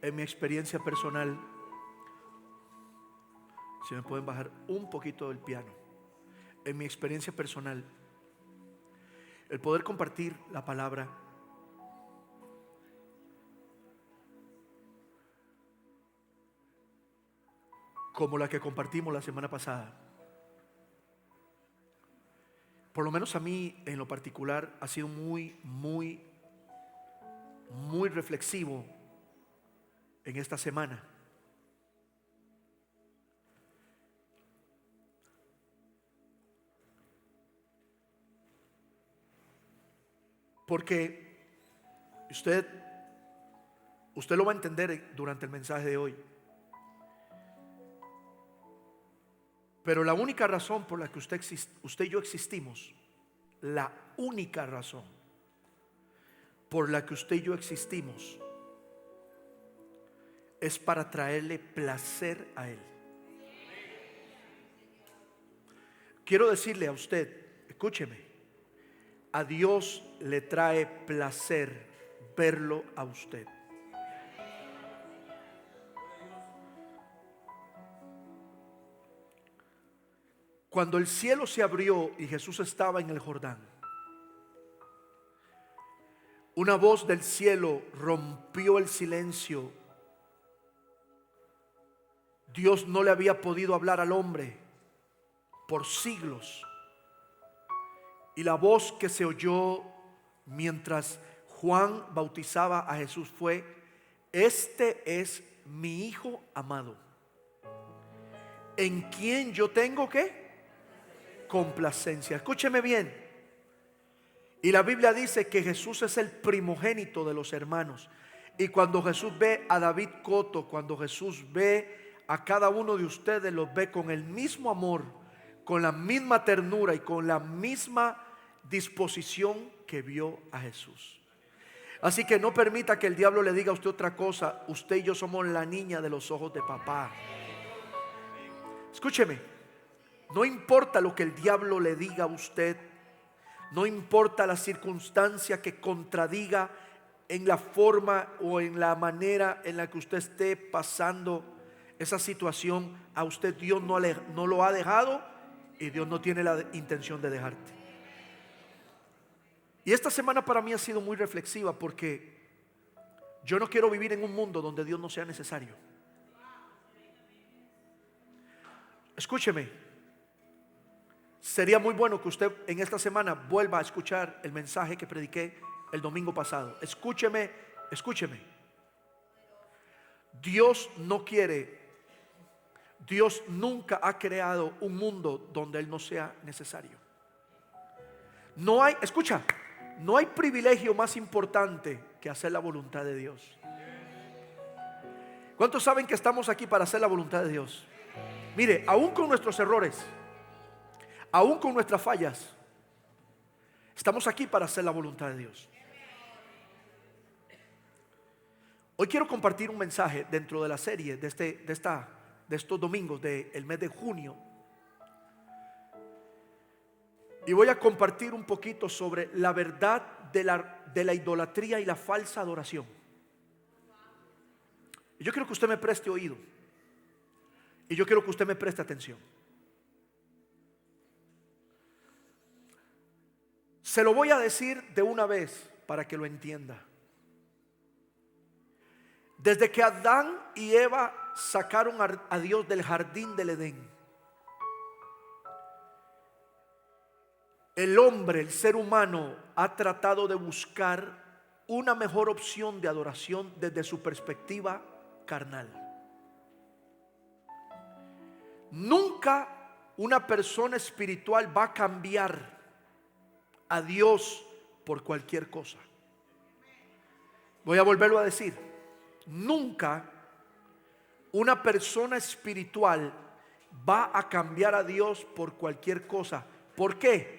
en mi experiencia personal, si me pueden bajar un poquito del piano, en mi experiencia personal, el poder compartir la palabra como la que compartimos la semana pasada, por lo menos a mí en lo particular ha sido muy reflexivo en esta semana. Porque usted lo va a entender durante el mensaje de hoy. Pero la única razón por la que usted y yo existimos, la única razón por la que usted y yo existimos, es para traerle placer a Él. Quiero decirle a usted, escúcheme, a Dios le trae placer verlo a usted. Cuando el cielo se abrió y Jesús estaba en el Jordán, una voz del cielo rompió el silencio. Dios no le había podido hablar al hombre por siglos. Y la voz que se oyó mientras Juan bautizaba a Jesús fue: este es mi Hijo amado, en quien yo tengo ¿qué? Complacencia. Escúcheme bien. Y la Biblia dice que Jesús es el primogénito de los hermanos. Y cuando Jesús ve a David Coto, cuando Jesús ve a cada uno de ustedes, los ve con el mismo amor, con la misma ternura y con la misma disposición que vio a Jesús. Así que no permita que el diablo le diga a usted otra cosa. Usted y yo somos la niña de los ojos de papá. Escúcheme. No importa lo que el diablo le diga a usted, no importa la circunstancia que contradiga en la forma o en la manera en la que usted esté pasando esa situación, a usted Dios no lo ha dejado y Dios no tiene la intención de dejarte. Y esta semana para mí ha sido muy reflexiva porque yo no quiero vivir en un mundo donde Dios no sea necesario. Escúcheme. Sería muy bueno que usted en esta semana vuelva a escuchar el mensaje que prediqué el domingo pasado. Escúcheme. Dios no quiere, Dios nunca ha creado un mundo donde Él no sea necesario. No hay privilegio más importante que hacer la voluntad de Dios. ¿Cuántos saben que estamos aquí para hacer la voluntad de Dios? Mire, aún con nuestros errores, aún con nuestras fallas, estamos aquí para hacer la voluntad de Dios. Hoy quiero compartir un mensaje dentro de la serie de estos domingos del mes de junio. Y voy a compartir un poquito sobre la verdad de la idolatría y la falsa adoración. Y yo quiero que usted me preste oído. Y yo quiero que usted me preste atención. Se lo voy a decir de una vez para que lo entienda. Desde que Adán y Eva sacaron a Dios del jardín del Edén, el hombre, el ser humano, ha tratado de buscar una mejor opción de adoración desde su perspectiva carnal. Nunca una persona espiritual va a cambiar a Dios por cualquier cosa. Voy a volverlo a decir. Nunca una persona espiritual va a cambiar a Dios por cualquier cosa. ¿Por qué?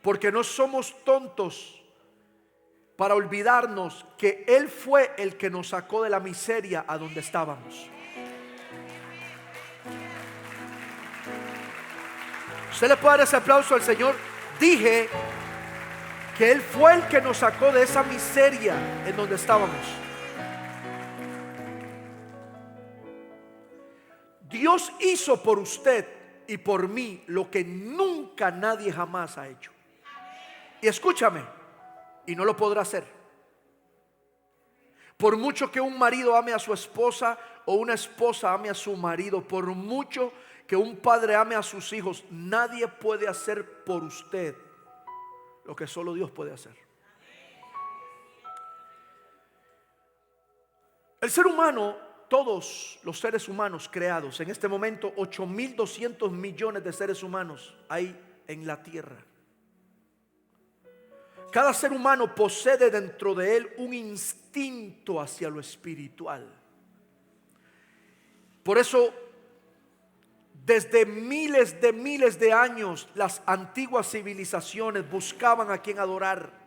Porque no somos tontos para olvidarnos que Él fue el que nos sacó de la miseria a donde estábamos. ¿Usted le puede dar ese aplauso al Señor? Dije que Él fue el que nos sacó de esa miseria en donde estábamos. Dios hizo por usted y por mí lo que nunca nadie jamás ha hecho. Y escúchame, y no lo podrá hacer. Por mucho que un marido ame a su esposa o una esposa ame a su marido, por mucho que un padre ame a sus hijos, nadie puede hacer por usted lo que solo Dios puede hacer. El ser humano, todos los seres humanos creados, en este momento 8.200 millones de seres humanos hay en la tierra. Cada ser humano posee dentro de él un instinto hacia lo espiritual. Por eso, desde miles de años, las antiguas civilizaciones buscaban a quien adorar.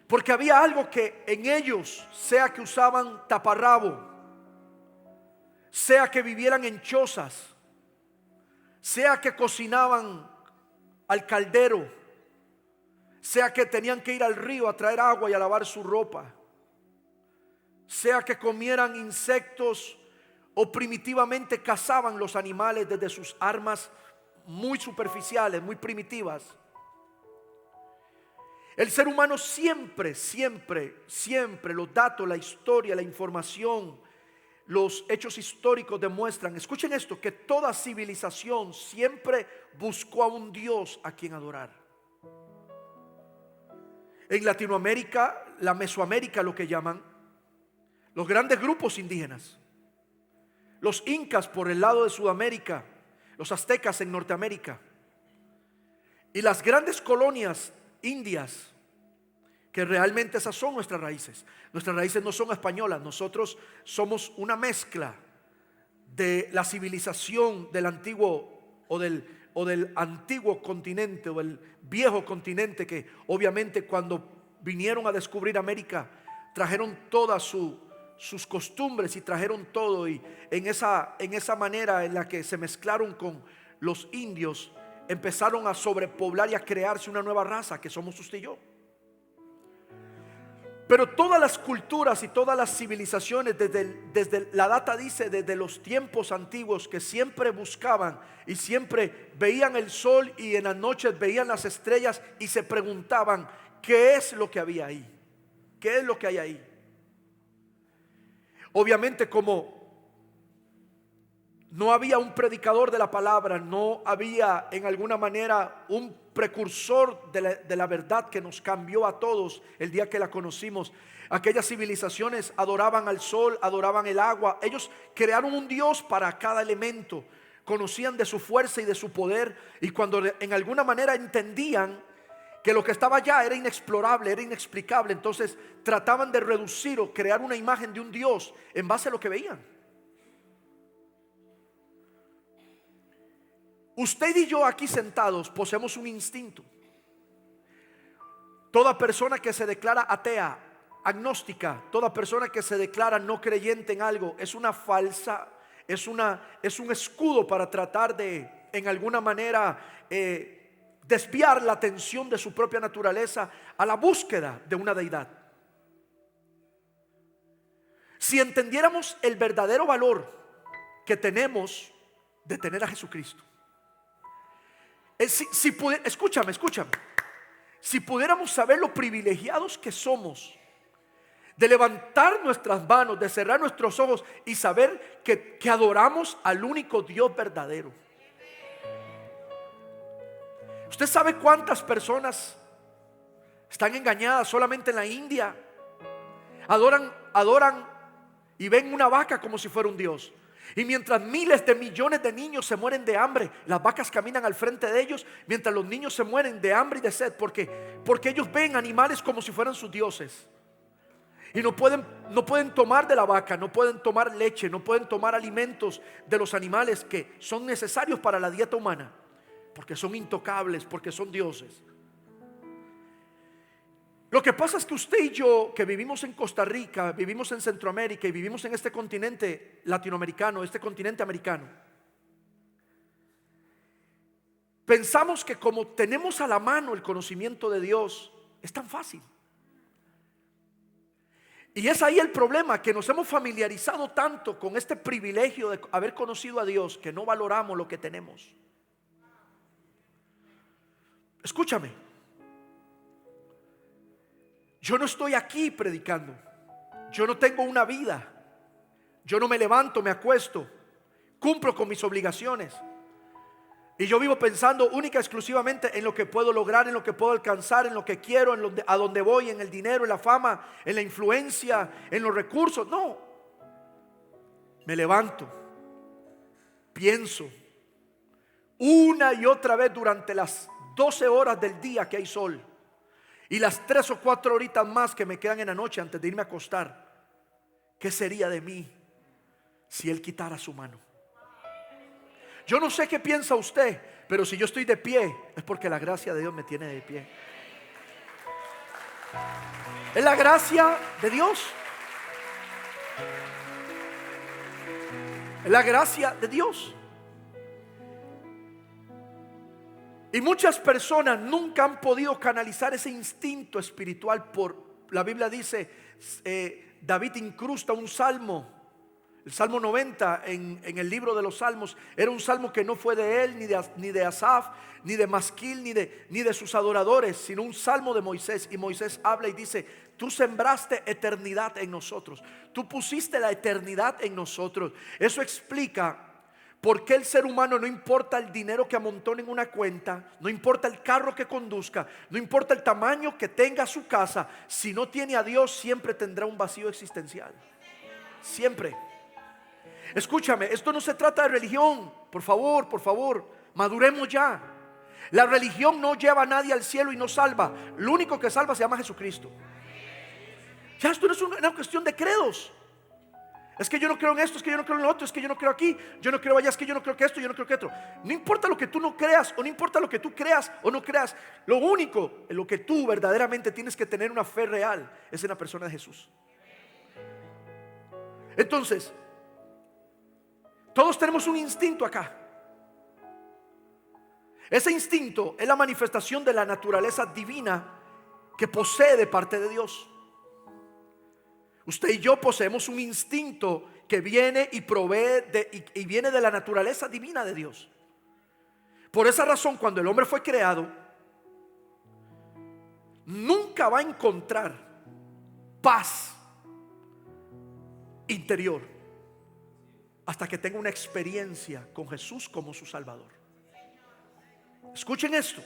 Porque había algo que en ellos, sea que usaban taparrabo, sea que vivieran en chozas, sea que cocinaban al caldero, sea que tenían que ir al río a traer agua y a lavar su ropa, sea que comieran insectos o primitivamente cazaban los animales desde sus armas muy superficiales, muy primitivas. El ser humano siempre, los datos, la historia, la información, los hechos históricos demuestran, escuchen esto, que toda civilización siempre buscó a un Dios a quien adorar. En Latinoamérica, la Mesoamérica, lo que llaman, los grandes grupos indígenas, los incas por el lado de Sudamérica, los aztecas en Norteamérica, y las grandes colonias indias, que realmente esas son nuestras raíces. Nuestras raíces no son españolas, nosotros somos una mezcla de la civilización del antiguo o del antiguo continente o el viejo continente, que obviamente cuando vinieron a descubrir América trajeron todas sus costumbres y trajeron todo, y en esa manera en la que se mezclaron con los indios empezaron a sobrepoblar y a crearse una nueva raza que somos usted y yo. Pero todas las culturas y todas las civilizaciones desde la data dice, desde los tiempos antiguos, que siempre buscaban y siempre veían el sol y en las noches veían las estrellas y se preguntaban, ¿qué es lo que había ahí? ¿Qué es lo que hay ahí? Obviamente, como no había un predicador de la palabra, no había en alguna manera un precursor de la verdad que nos cambió a todos el día que la conocimos. Aquellas civilizaciones adoraban al sol, adoraban el agua. Ellos crearon un Dios para cada elemento, conocían de su fuerza y de su poder, y cuando en alguna manera entendían que lo que estaba allá era inexplorable, era inexplicable, entonces trataban de reducir o crear una imagen de un Dios en base a lo que veían. Usted y yo aquí sentados poseemos un instinto. Toda persona que se declara atea, agnóstica, toda persona que se declara no creyente en algo, es una falsa, es un escudo para tratar de en alguna manera desviar la atención de su propia naturaleza a la búsqueda de una deidad. Si entendiéramos el verdadero valor que tenemos de tener a Jesucristo, escúchame, si pudiéramos saber lo privilegiados que somos de levantar nuestras manos, de cerrar nuestros ojos y saber que adoramos al único Dios verdadero. ¿Usted sabe cuántas personas están engañadas solamente en la India? Adoran y ven una vaca como si fuera un Dios. Y mientras miles de millones de niños se mueren de hambre, las vacas caminan al frente de ellos, mientras los niños se mueren de hambre y de sed, porque ellos ven animales como si fueran sus dioses. Y no pueden tomar de la vaca, no pueden tomar leche, no pueden tomar alimentos de los animales que son necesarios para la dieta humana, porque son intocables, porque son dioses. Lo que pasa es que usted y yo, que vivimos en Costa Rica, vivimos en Centroamérica y vivimos en este continente latinoamericano, este continente americano, pensamos que como tenemos a la mano el conocimiento de Dios, es tan fácil. Y es ahí el problema, que nos hemos familiarizado tanto con este privilegio de haber conocido a Dios, que no valoramos lo que tenemos. Escúchame, yo no estoy aquí predicando, yo no tengo una vida, yo no me levanto, me acuesto, cumplo con mis obligaciones, y yo vivo pensando única y exclusivamente en lo que puedo lograr, en lo que puedo alcanzar, en lo que quiero, a dónde voy, en el dinero, en la fama, en la influencia, en los recursos. No, me levanto, pienso una y otra vez durante las 12 horas del día que hay sol y las 3 o 4 horitas más que me quedan en la noche antes de irme a acostar. ¿Qué sería de mí si Él quitara su mano? Yo no sé qué piensa usted, pero si yo estoy de pie es porque la gracia de Dios me tiene de pie. Es la gracia de Dios. Es la gracia de Dios. Y muchas personas nunca han podido canalizar ese instinto espiritual. La Biblia dice, David incrusta un salmo, el Salmo 90 en el libro de los Salmos. Era un salmo que no fue de él, ni de Asaf, ni de Masquil, ni de sus adoradores, sino un salmo de Moisés. Y Moisés habla y dice: tú sembraste eternidad en nosotros, tú pusiste la eternidad en nosotros. Eso explica por qué el ser humano, no importa el dinero que amontone en una cuenta, no importa el carro que conduzca, no importa el tamaño que tenga su casa, si no tiene a Dios, siempre tendrá un vacío existencial. Siempre. Escúchame, esto no se trata de religión. Por favor, maduremos ya. La religión no lleva a nadie al cielo y no salva. Lo único que salva se llama Jesucristo. Ya, esto no es una cuestión de credos. Es que yo no creo en esto, es que yo no creo en lo otro, es que yo no creo aquí, yo no creo allá, es que yo no creo que esto, yo no creo que otro. No importa lo que tú no creas, o no importa lo que tú creas o no creas. Lo único en lo que tú verdaderamente tienes que tener una fe real es en la persona de Jesús. Entonces, todos tenemos un instinto acá. Ese instinto es la manifestación de la naturaleza divina que posee de parte de Dios. Usted y yo poseemos un instinto que viene y provee y viene de la naturaleza divina de Dios. Por esa razón, cuando el hombre fue creado, nunca va a encontrar paz interior hasta que tenga una experiencia con Jesús como su Salvador. Escuchen esto.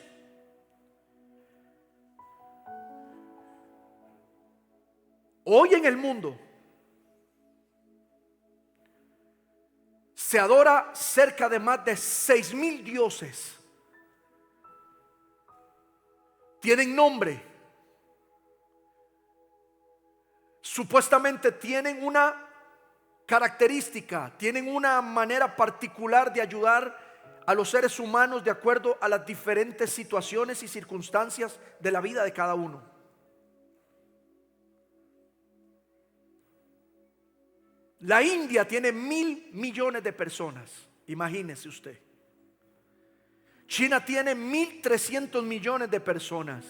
Hoy en el mundo se adora cerca de más de 6,000 dioses. Tienen nombre. Supuestamente tienen una característica, tienen una manera particular de ayudar a los seres humanos de acuerdo a las diferentes situaciones y circunstancias de la vida de cada uno. La India tiene 1,000 millones de personas, imagínese usted. China tiene 1,300 millones de personas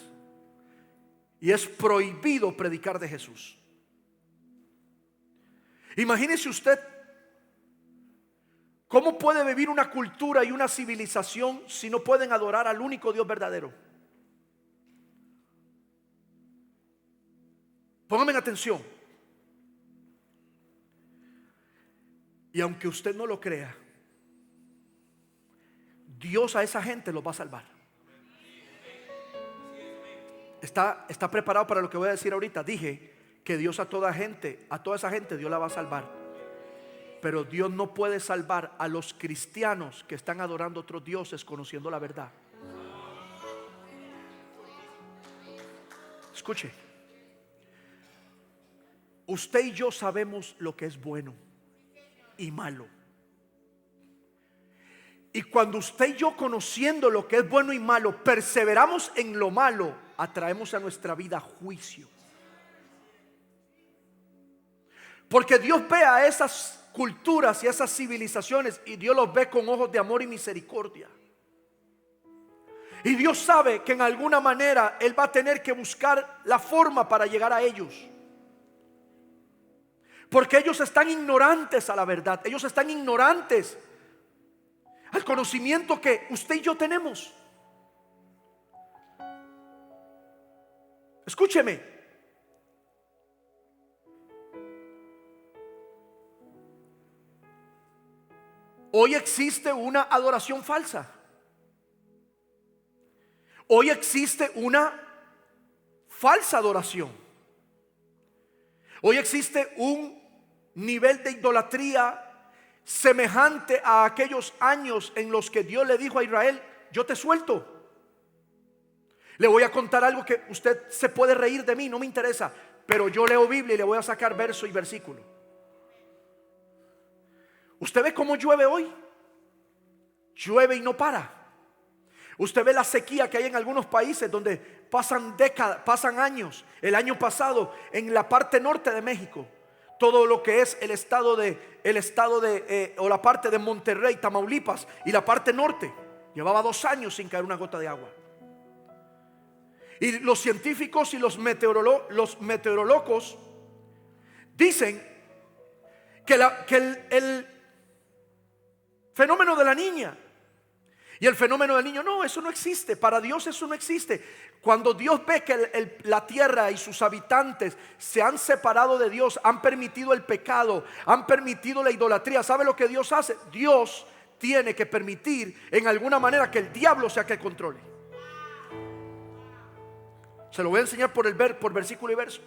y es prohibido predicar de Jesús. Imagínese usted cómo puede vivir una cultura y una civilización si no pueden adorar al único Dios verdadero. Pónganme en atención. Y aunque usted no lo crea, Dios a esa gente los va a salvar. ¿Está preparado para lo que voy a decir ahorita? Dije que Dios a toda esa gente Dios la va a salvar. Pero Dios no puede salvar a los cristianos que están adorando a otros dioses conociendo la verdad. Escuche. Usted y yo sabemos lo que es bueno y malo. Y cuando usted y yo, conociendo lo que es bueno y malo, perseveramos en lo malo, atraemos a nuestra vida juicio. Porque Dios ve a esas culturas y a esas civilizaciones y Dios los ve con ojos de amor y misericordia. Y Dios sabe que en alguna manera Él va a tener que buscar la forma para llegar a ellos. Porque ellos están ignorantes a la verdad. Ellos están ignorantes al conocimiento que usted y yo tenemos. Escúcheme. Hoy existe una adoración falsa. Hoy existe una falsa adoración. Hoy existe un nivel de idolatría semejante a aquellos años en los que Dios le dijo a Israel: yo te suelto. Le voy a contar algo que usted se puede reír de mí, no me interesa, pero yo leo Biblia y le voy a sacar verso y versículo. ¿Usted ve cómo llueve hoy? Llueve y no para. Usted ve la sequía que hay en algunos países donde pasan décadas, pasan años. El año pasado en la parte norte de México, todo lo que es el estado de o la parte de Monterrey, Tamaulipas y la parte norte, llevaba 2 años sin caer una gota de agua. Y los científicos y los meteorólogos dicen que el fenómeno de la niña y el fenómeno del niño, no, eso no existe. Para Dios eso no existe. Cuando Dios ve que la tierra y sus habitantes se han separado de Dios, han permitido el pecado, han permitido la idolatría, ¿sabe lo que Dios hace? Dios tiene que permitir en alguna manera que el diablo sea que controle. Se lo voy a enseñar por versículo y verso.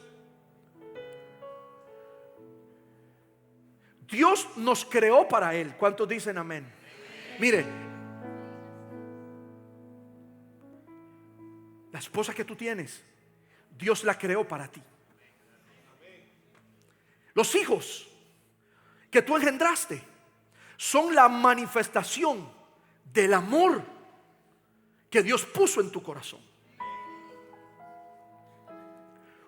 Dios nos creó para Él. ¿Cuántos dicen amén? Mire, la esposa que tú tienes, Dios la creó para ti. Los hijos que tú engendraste son la manifestación del amor que Dios puso en tu corazón.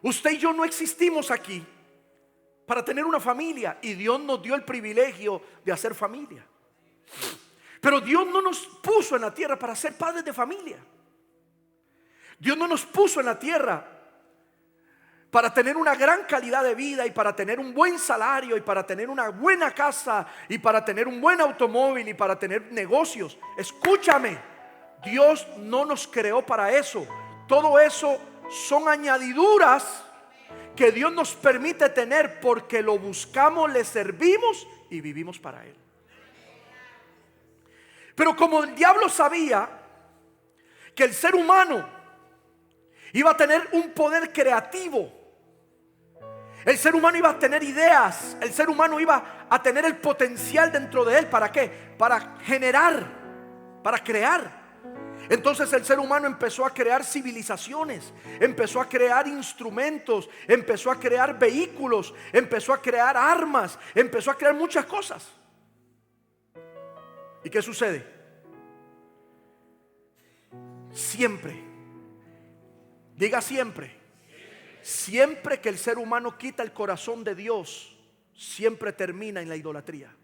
Usted y yo no existimos aquí para tener una familia, y Dios nos dio el privilegio de hacer familia. Pero Dios no nos puso en la tierra para ser padres de familia. Dios no nos puso en la tierra para tener una gran calidad de vida y para tener un buen salario y para tener una buena casa y para tener un buen automóvil y para tener negocios. Escúchame, Dios no nos creó para eso. Todo eso son añadiduras que Dios nos permite tener porque lo buscamos, le servimos y vivimos para Él. Pero como el diablo sabía que el ser humano iba a tener un poder creativo, el ser humano iba a tener ideas, el ser humano iba a tener el potencial dentro de él. ¿Para qué? Para generar, para crear. Entonces el ser humano empezó a crear civilizaciones, empezó a crear instrumentos, empezó a crear vehículos, empezó a crear armas, empezó a crear muchas cosas. ¿Y qué sucede? Siempre, diga siempre, siempre que el ser humano quita el corazón de Dios, siempre termina en la idolatría.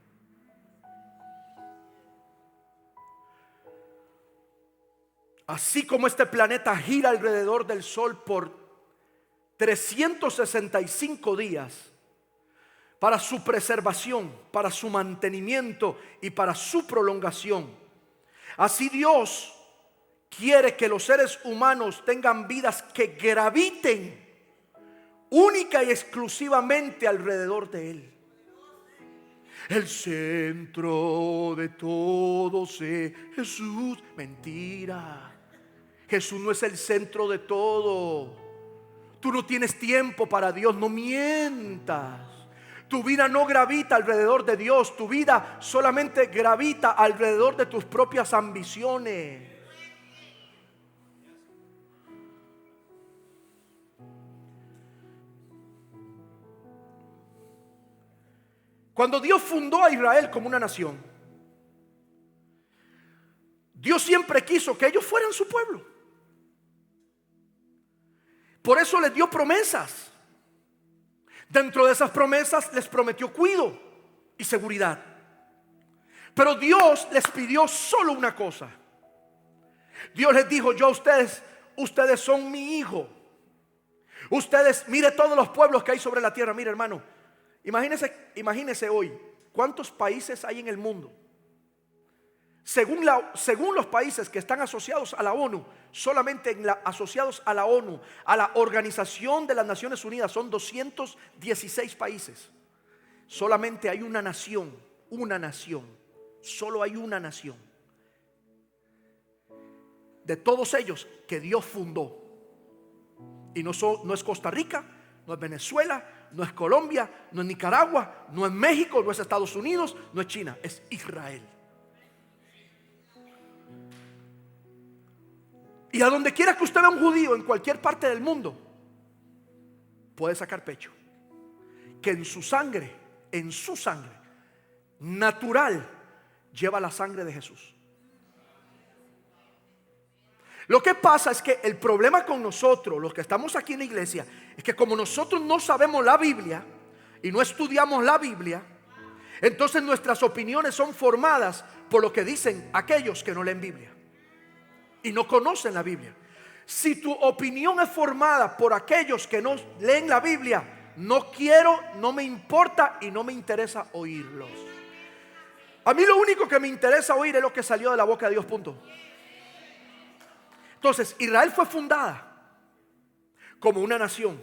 Así como este planeta gira alrededor del sol por 365 días para su preservación, para su mantenimiento y para su prolongación, así Dios quiere que los seres humanos tengan vidas que graviten única y exclusivamente alrededor de Él. El centro de todos es Jesús. Mentira. Jesús no es el centro de todo. Tú no tienes tiempo para Dios, no mientas. Tu vida no gravita alrededor de Dios. Tu vida solamente gravita alrededor de tus propias ambiciones. Cuando Dios fundó a Israel como una nación, Dios siempre quiso que ellos fueran su pueblo. Por eso les dio promesas. Dentro de esas promesas les prometió cuidado y seguridad. Pero Dios les pidió solo una cosa. Dios les dijo: yo a ustedes son mi hijo. Ustedes, mire todos los pueblos que hay sobre la tierra. Mire, hermano, Imagínese hoy, ¿cuántos países hay en el mundo? Según los países que están asociados a la ONU, solamente asociados a la ONU, a la Organización de las Naciones Unidas, son 216 países. Solamente hay una nación, solo hay una nación de todos ellos que Dios fundó. Y no es Costa Rica, no es Venezuela, no es Colombia, no es Nicaragua, no es México, no es Estados Unidos, no es China, es Israel. Y a donde quiera que usted vea un judío en cualquier parte del mundo, puede sacar pecho que en su sangre natural, lleva la sangre de Jesús. Lo que pasa es que el problema con nosotros, los que estamos aquí en la iglesia, es que como nosotros no sabemos la Biblia y no estudiamos la Biblia, entonces nuestras opiniones son formadas por lo que dicen aquellos que no leen Biblia y no conocen la Biblia. Si tu opinión es formada por aquellos que no leen la Biblia, no quiero, no me importa y no me interesa oírlos. A mí lo único que me interesa oír es lo que salió de la boca de Dios, punto. Entonces, Israel fue fundada como una nación.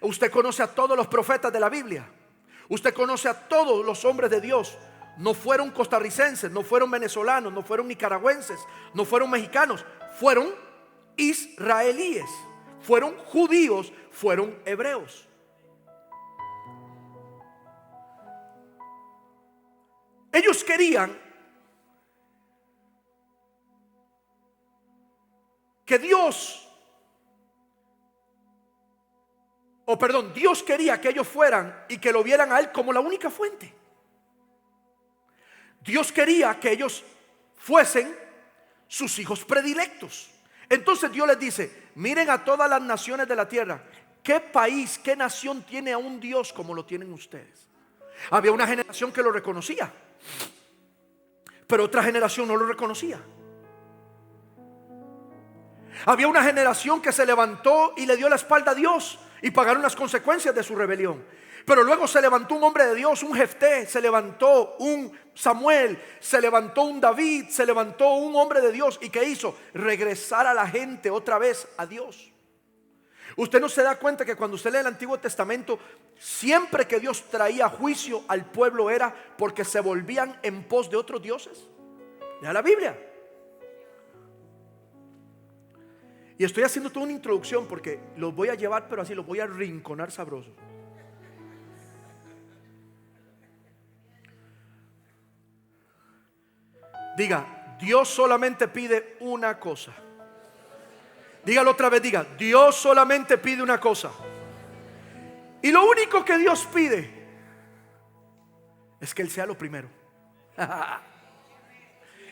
Usted conoce a todos los profetas de la Biblia. Usted conoce a todos los hombres de Dios. No fueron costarricenses, no fueron venezolanos, no fueron nicaragüenses, no fueron mexicanos, fueron israelíes, fueron judíos, fueron hebreos. Ellos querían que Dios quería que ellos fueran y que lo vieran a Él como la única fuente. Dios quería que ellos fuesen sus hijos predilectos. Entonces Dios les dice: miren a todas las naciones de la tierra. ¿Qué país, qué nación tiene a un Dios como lo tienen ustedes? Había una generación que lo reconocía, pero otra generación no lo reconocía. Había una generación que se levantó y le dio la espalda a Dios y pagaron las consecuencias de su rebelión. Pero luego se levantó un hombre de Dios, un Jefté, se levantó un Samuel, se levantó un David, se levantó un hombre de Dios. ¿Y qué hizo? Regresar a la gente otra vez a Dios. Usted no se da cuenta que cuando usted lee el Antiguo Testamento, siempre que Dios traía juicio al pueblo era porque se volvían en pos de otros dioses. Lea la Biblia. Y estoy haciendo toda una introducción porque los voy a llevar, pero así los voy a rinconar sabroso. Diga: Dios solamente pide una cosa. Dígalo otra vez, diga: Dios solamente pide una cosa. Y lo único que Dios pide es que Él sea lo primero.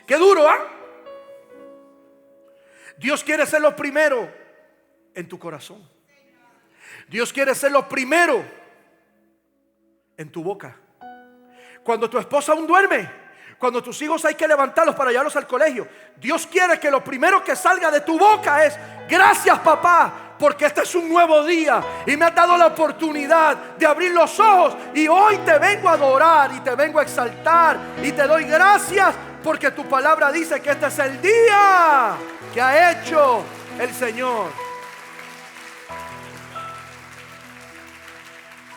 Qué duro, ¿ah? Dios quiere ser lo primero en tu corazón. Dios quiere ser lo primero en tu boca. Cuando tu esposa aún duerme, cuando tus hijos hay que levantarlos para llevarlos al colegio, Dios quiere que lo primero que salga de tu boca es: gracias, papá, porque este es un nuevo día y me has dado la oportunidad de abrir los ojos y hoy te vengo a adorar y te vengo a exaltar y te doy gracias porque tu palabra dice que este es el día que ha hecho el Señor.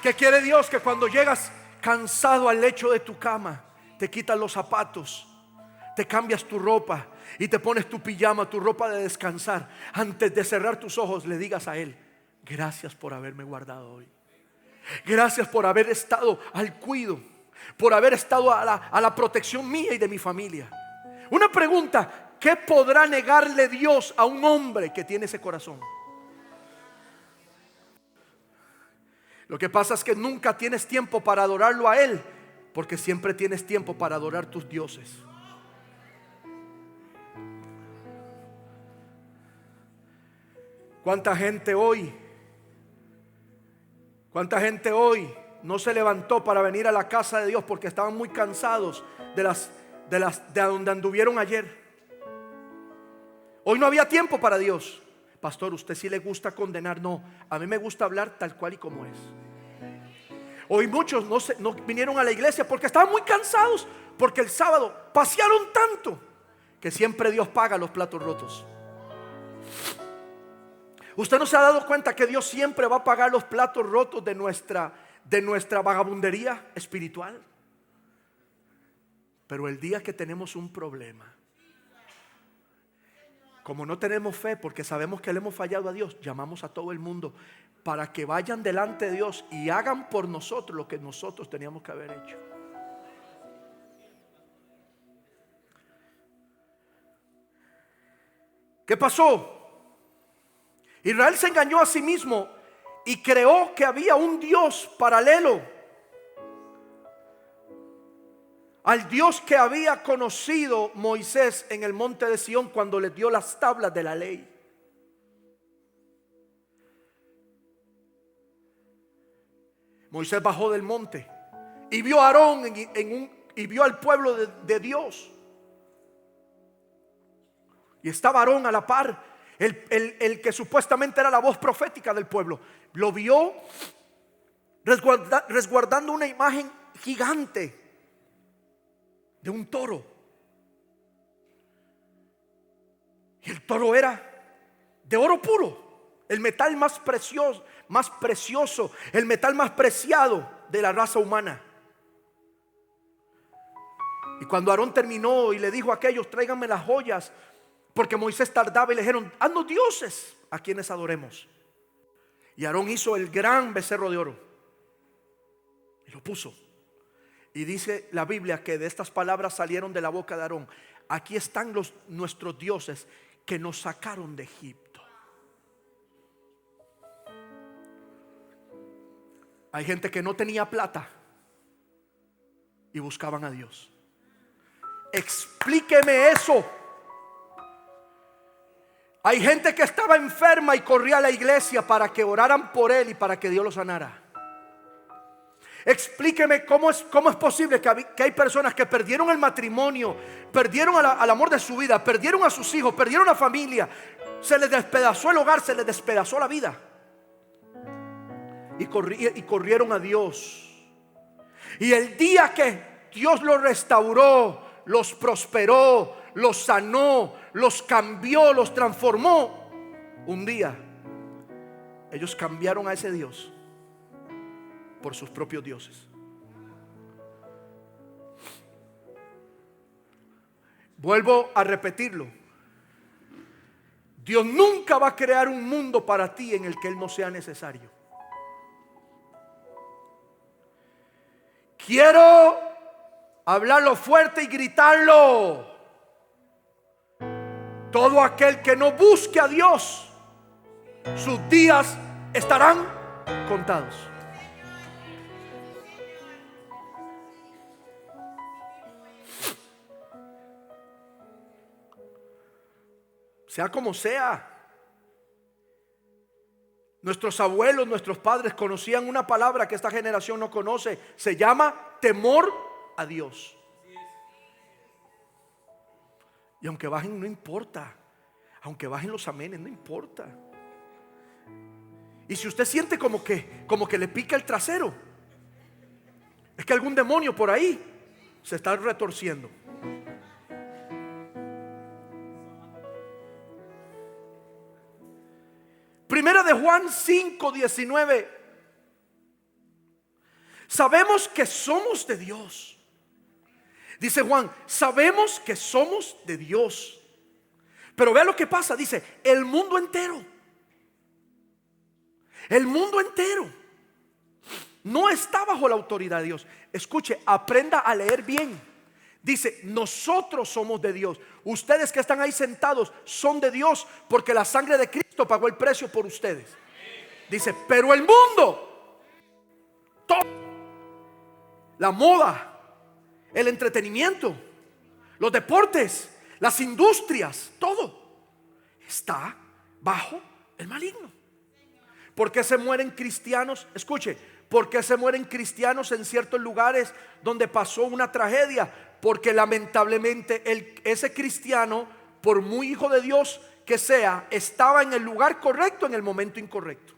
¿Qué quiere Dios? Que cuando llegas cansado al lecho de tu cama, te quitas los zapatos, te cambias tu ropa y te pones tu pijama, tu ropa de descansar. Antes de cerrar tus ojos, le digas a Él: gracias por haberme guardado hoy. Gracias por haber estado al cuido, por haber estado a la protección mía y de mi familia. Una pregunta: ¿qué podrá negarle Dios a un hombre que tiene ese corazón? Lo que pasa es que nunca tienes tiempo para adorarlo a Él, porque siempre tienes tiempo para adorar tus dioses. ¿Cuánta gente hoy no se levantó para venir a la casa de Dios porque estaban muy cansados de donde anduvieron ayer? Hoy no había tiempo para Dios. Pastor, ¿usted sí le gusta condenar? No, a mí me gusta hablar tal cual y como es. Hoy muchos no vinieron a la iglesia porque estaban muy cansados, porque el sábado pasearon tanto que siempre Dios paga los platos rotos. ¿Usted no se ha dado cuenta que Dios siempre va a pagar los platos rotos de nuestra vagabundería espiritual? Pero el día que tenemos un problema, como no tenemos fe porque sabemos que le hemos fallado a Dios, llamamos a todo el mundo para que vayan delante de Dios y hagan por nosotros lo que nosotros teníamos que haber hecho. ¿Qué pasó? Israel se engañó a sí mismo y creó que había un Dios paralelo al Dios que había conocido Moisés en el monte de Sión cuando le dio las tablas de la ley. Moisés bajó del monte y vio a Aarón y vio al pueblo de Dios. Y estaba Aarón a la par, el que supuestamente era la voz profética del pueblo. Lo vio resguardando una imagen gigante de un toro. Y el toro era de oro puro, el metal más precioso, el metal más preciado de la raza humana. Y cuando Aarón terminó y le dijo a aquellos: tráiganme las joyas, porque Moisés tardaba, y le dijeron: haznos dioses a quienes adoremos. Y Aarón hizo el gran becerro de oro y lo puso. Y dice la Biblia que de estas palabras salieron de la boca de Aarón: aquí están nuestros dioses que nos sacaron de Egipto. Hay gente que no tenía plata y buscaban a Dios. Explíqueme eso. Hay gente que estaba enferma y corría a la iglesia para que oraran por él y para que Dios lo sanara. Explíqueme cómo es posible que hay personas que perdieron el matrimonio, perdieron al amor de su vida, perdieron a sus hijos, perdieron la familia, se les despedazó el hogar, se les despedazó la vida, y corrieron a Dios. Y el día que Dios los restauró, los prosperó, los sanó, los cambió, los transformó, un día ellos cambiaron a ese Dios por sus propios dioses. Vuelvo a repetirlo: Dios nunca va a crear un mundo para ti en el que Él no sea necesario. Quiero hablarlo fuerte y gritarlo: todo aquel que no busque a Dios, sus días estarán contados. Sea como sea, nuestros abuelos, nuestros padres conocían una palabra que esta generación no conoce. Se llama temor a Dios. Y aunque bajen, no importa. Aunque bajen los amenes, no importa. Y si usted siente como que le pica el trasero, es que algún demonio por ahí se está retorciendo. Primera de Juan 5:19. Sabemos que somos de Dios. Dice Juan: sabemos que somos de Dios. Pero vea lo que pasa. Dice: el mundo entero no está bajo la autoridad de Dios. Escuche, aprenda a leer bien. Dice: nosotros somos de Dios. Ustedes que están ahí sentados son de Dios, porque la sangre de Cristo pagó el precio por ustedes. Dice: pero el mundo, todo, la moda, el entretenimiento, los deportes, las industrias, todo está bajo el maligno. ¿Por qué se mueren cristianos? Escuche, ¿por qué se mueren cristianos en ciertos lugares donde pasó una tragedia? Porque lamentablemente ese cristiano, por muy hijo de Dios que sea, estaba en el lugar correcto en el momento incorrecto.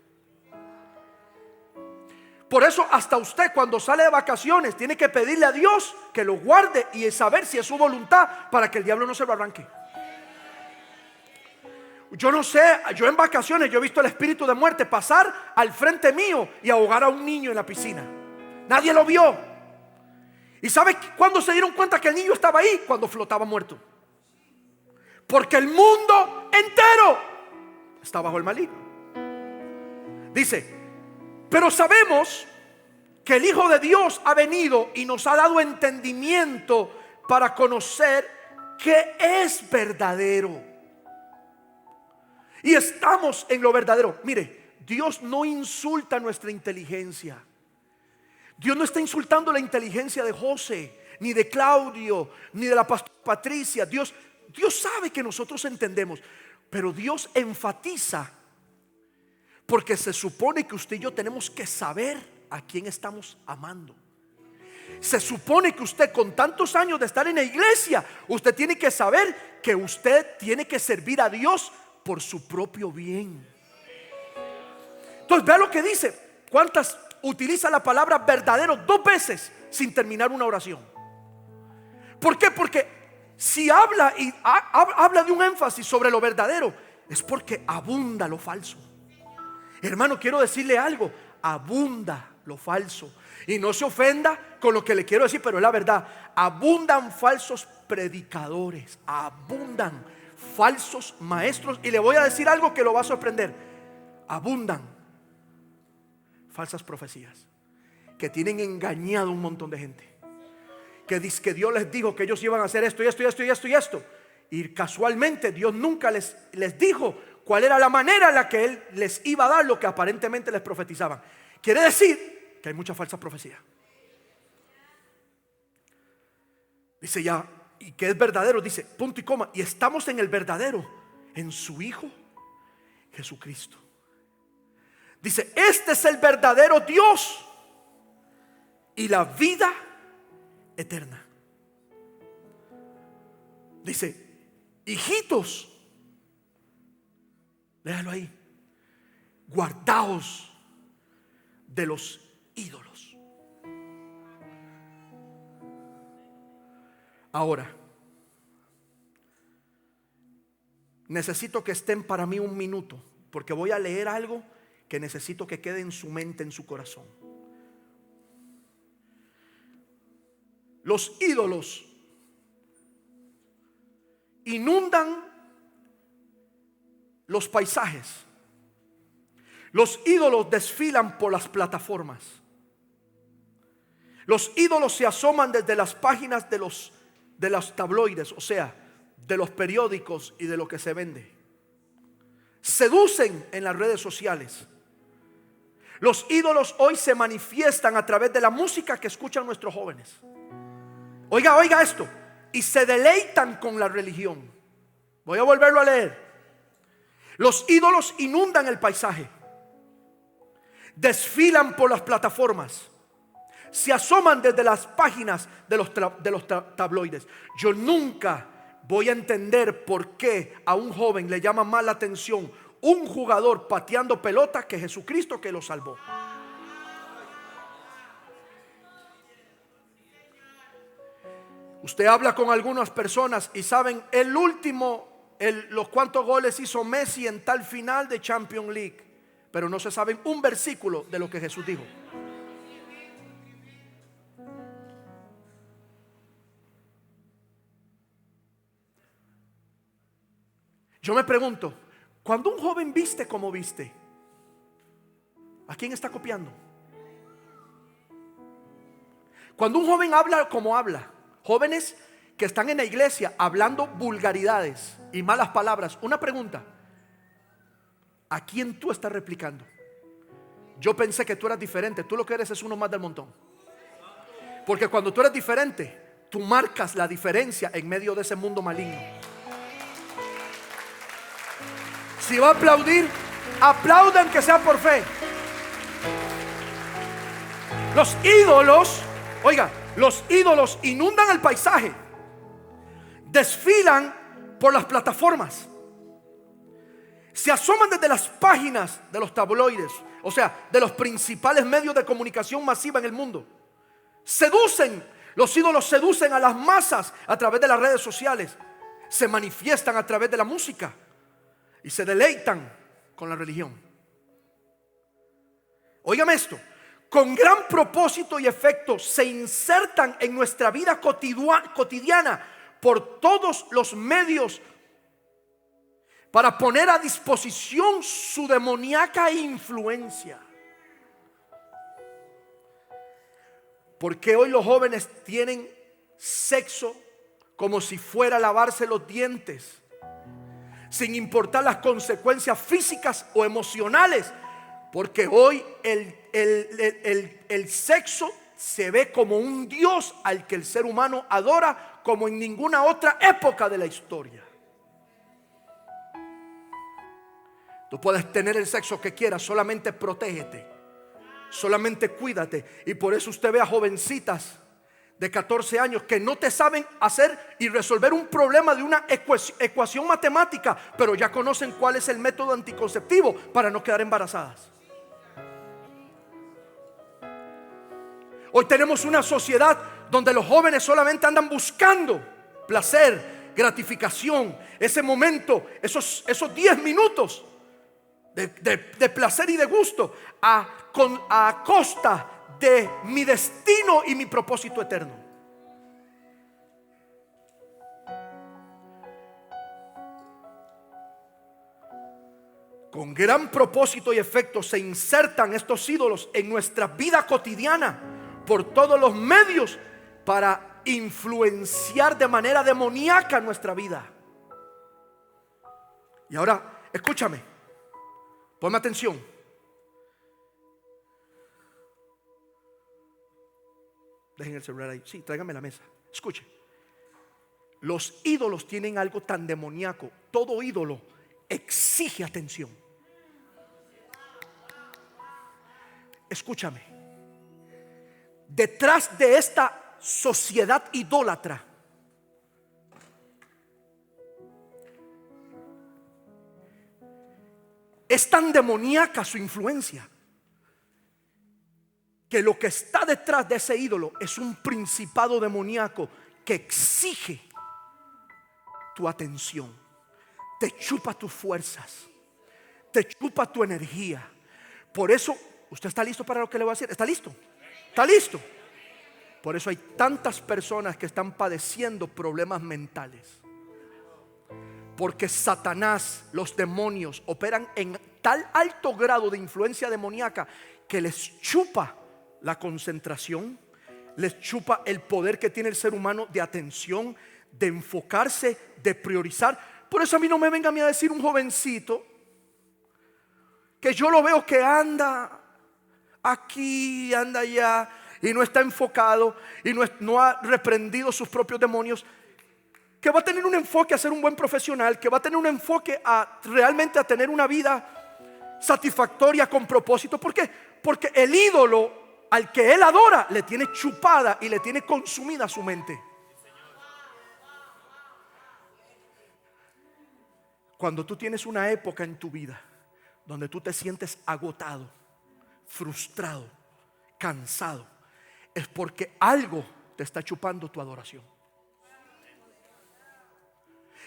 Por eso hasta usted cuando sale de vacaciones tiene que pedirle a Dios que lo guarde y saber si es su voluntad para que el diablo no se lo arranque. Yo no sé, yo en vacaciones yo he visto el espíritu de muerte pasar al frente mío y ahogar a un niño en la piscina. Nadie lo vio. ¿Y sabe cuándo se dieron cuenta que el niño estaba ahí? Cuando flotaba muerto. Porque el mundo entero está bajo el maligno. Dice: pero sabemos que el Hijo de Dios ha venido y nos ha dado entendimiento para conocer que es verdadero. Y estamos en lo verdadero. Mire, Dios no insulta nuestra inteligencia. Dios no está insultando la inteligencia de José, ni de Claudio, ni de la pastora Patricia. Dios sabe que nosotros entendemos, pero Dios enfatiza, porque se supone que usted y yo tenemos que saber a quién estamos amando. Se supone que usted, con tantos años de estar en la iglesia, usted tiene que saber que usted tiene que servir a Dios por su propio bien. Entonces vea lo que dice. ¿Cuántas utiliza la palabra verdadero 2 veces sin terminar una oración? ¿Por qué? Porque si habla y habla de un énfasis sobre lo verdadero, es porque abunda lo falso. Hermano, quiero decirle algo: abunda lo falso. Y no se ofenda con lo que le quiero decir, pero es la verdad. Abundan falsos predicadores, abundan falsos maestros. Y le voy a decir algo que lo va a sorprender: abundan falsas profecías que tienen engañado a un montón de gente. Que dice que Dios les dijo que ellos iban a hacer esto y esto y esto y esto y esto, y casualmente Dios nunca les dijo cuál era la manera en la que Él les iba a dar lo que aparentemente les profetizaban. Quiere decir que hay mucha falsa profecía. Dice ya, y que es verdadero, dice punto y coma, y estamos en el verdadero, en su Hijo Jesucristo. Dice: este es el verdadero Dios y la vida eterna. Dice: hijitos, léalo ahí, guardaos de los ídolos. Ahora, necesito que estén para mí un minuto, porque voy a leer algo que necesito que quede en su mente, en su corazón. Los ídolos inundan los paisajes. Los ídolos desfilan por las plataformas. Los ídolos se asoman desde las páginas de los tabloides, o sea, de los periódicos y de lo que se vende. Seducen en las redes sociales. Los ídolos hoy se manifiestan a través de la música que escuchan nuestros jóvenes. Oiga esto: y se deleitan con la religión. Voy a volverlo a leer. Los ídolos inundan el paisaje, desfilan por las plataformas, se asoman desde las páginas de los tabloides. Yo nunca voy a entender por qué a un joven le llama más la atención un jugador pateando pelota que Jesucristo, que lo salvó. Usted habla con algunas personas y saben los cuantos goles hizo Messi en tal final de Champions League, pero no se saben un versículo de lo que Jesús dijo. Yo me pregunto, cuando un joven viste como viste, ¿a quién está copiando? Cuando un joven habla como habla, jóvenes que están en la iglesia hablando vulgaridades y malas palabras, una pregunta: ¿a quién tú estás replicando? Yo pensé que tú eras diferente. Tú lo que eres es uno más del montón. Porque cuando tú eres diferente, tú marcas la diferencia en medio de ese mundo maligno. Si va a aplaudir, aplaudan, que sea por fe. Los ídolos, oiga, los ídolos inundan el paisaje, desfilan por las plataformas, se asoman desde las páginas de los tabloides. o sea, de los principales medios de comunicación masiva en el mundo. Seducen, los ídolos seducen a las masas a través de las redes sociales. Se manifiestan a través de la música y se deleitan con la religión. Óigame esto, con gran propósito y efecto se insertan en nuestra vida cotidiana por todos los medios para poner a disposición su demoníaca influencia. Porque hoy los jóvenes tienen sexo como si fuera a lavarse los dientes, sin importar las consecuencias físicas o emocionales. Porque hoy el sexo se ve como un Dios al que el ser humano adora como en ninguna otra época de la historia. Tú puedes tener el sexo que quieras, solamente protégete, solamente cuídate. Y por eso usted ve a jovencitas de 14 años que no te saben hacer y resolver un problema de una ecuación matemática, pero ya conocen cuál es el método anticonceptivo para no quedar embarazadas. Hoy tenemos una sociedad donde los jóvenes solamente andan buscando placer, gratificación, ese momento, esos 10 minutos de placer y de gusto a costa de mi destino y mi propósito eterno. Con gran propósito y efecto se insertan estos ídolos en nuestra vida cotidiana por todos los medios para influenciar de manera demoníaca nuestra vida. Y ahora, escúchame, ponme atención. Dejen el celular ahí. Sí, tráigame la mesa. Escuche. Los ídolos tienen algo tan demoníaco. Todo ídolo exige atención. Escúchame. Detrás de esta sociedad idólatra es tan demoníaca su influencia que lo que está detrás de ese ídolo es un principado demoníaco que exige tu atención, te chupa tus fuerzas, te chupa tu energía. Por eso, ¿usted está listo para lo que le voy a decir? ¿Está listo? ¿Está listo? Por eso hay tantas personas que están padeciendo problemas mentales. Porque Satanás, los demonios operan en tal alto grado de influencia demoníaca que les chupa la concentración, les chupa el poder que tiene el ser humano de atención, de enfocarse, de priorizar. Por eso a mí no me venga a mí a decir un jovencito que yo lo veo que anda aquí, anda allá y no está enfocado y no ha reprendido sus propios demonios, que va a tener un enfoque a ser un buen profesional, que va a tener un enfoque a realmente a tener una vida satisfactoria con propósito. ¿Por qué? Porque el ídolo al que él adora le tiene chupada y le tiene consumida su mente. Cuando tú tienes una época en tu vida donde tú te sientes agotado, frustrado, cansado, es porque algo te está chupando tu adoración.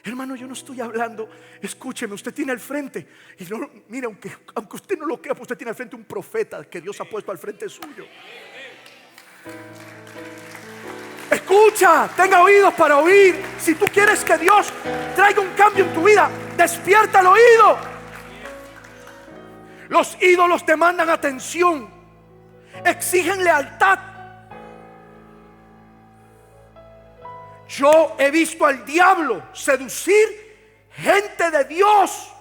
Hermano, yo no estoy hablando, escúcheme, usted tiene al frente, y no, mire, aunque usted no lo crea, pues usted tiene al frente un profeta que Dios ha puesto al frente suyo. Escucha, tenga oídos para oír. Si tú quieres que Dios traiga un cambio en tu vida, despierta el oído. Los ídolos demandan atención, exigen lealtad. Yo he visto al diablo seducir gente de Dios.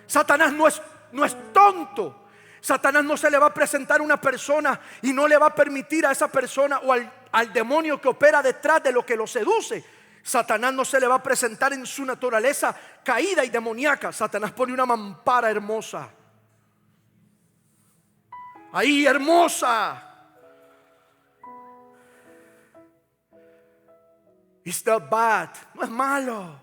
Satanás no es tonto. Satanás no se le va a presentar a una persona y no le va a permitir a esa persona o al demonio que opera detrás de lo que lo seduce. Satanás no se le va a presentar en su naturaleza caída y demoníaca. Satanás pone una mampara hermosa. Ahí, hermosa. It's not bad. No es malo.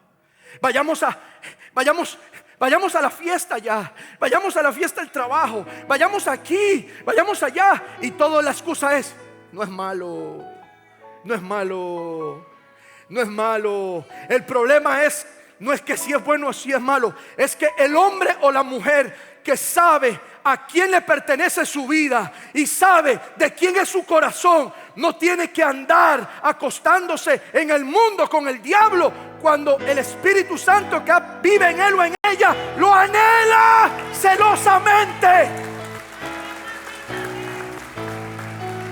Vayamos Vayamos a la fiesta ya, vayamos a la fiesta del trabajo, vayamos aquí, vayamos allá. Y toda la excusa es: no es malo, no es malo, no es malo. El problema es, no es que si es bueno o si es malo, es que el hombre o la mujer que sabe a quién le pertenece su vida y sabe de quién es su corazón, no tiene que andar acostándose en el mundo con el diablo, cuando el Espíritu Santo que vive en él o en ella lo anhela celosamente.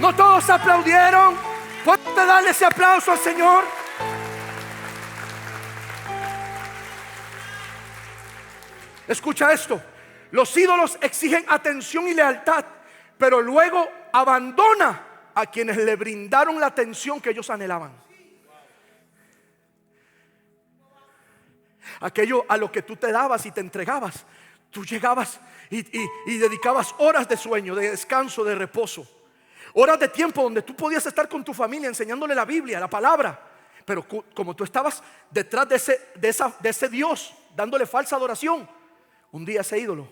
¿No todos aplaudieron? ¿Puedes darle ese aplauso al Señor? Escucha esto: los ídolos exigen atención y lealtad, pero luego abandona a quienes le brindaron la atención que ellos anhelaban. Aquello a lo que tú te dabas y te entregabas, tú llegabas y dedicabas horas de sueño, de descanso, de reposo, horas de tiempo donde tú podías estar con tu familia enseñándole la Biblia, la palabra. Pero como tú estabas detrás de ese Dios, dándole falsa adoración, un día ese ídolo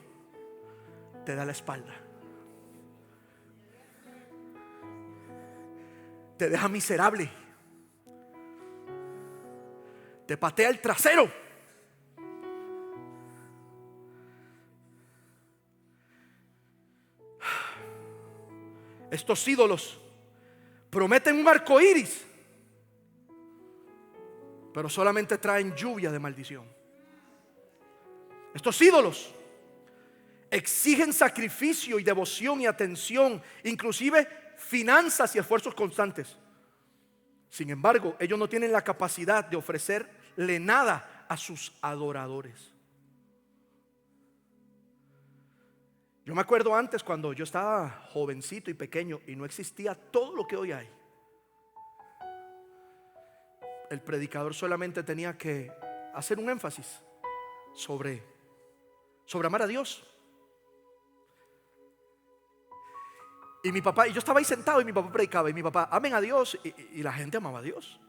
te da la espalda, te deja miserable, te patea el trasero. Estos ídolos prometen un arco iris, pero solamente traen lluvia de maldición. Estos ídolos exigen sacrificio y devoción y atención, inclusive finanzas y esfuerzos constantes. Sin embargo, ellos no tienen la capacidad de ofrecerle nada a sus adoradores. Yo me acuerdo antes, cuando yo estaba jovencito y pequeño y no existía todo lo que hoy hay. El predicador solamente tenía que hacer un énfasis sobre amar a Dios. Y mi papá, y yo estaba ahí sentado y mi papá predicaba y mi papá: amen a Dios, y la gente amaba a Dios.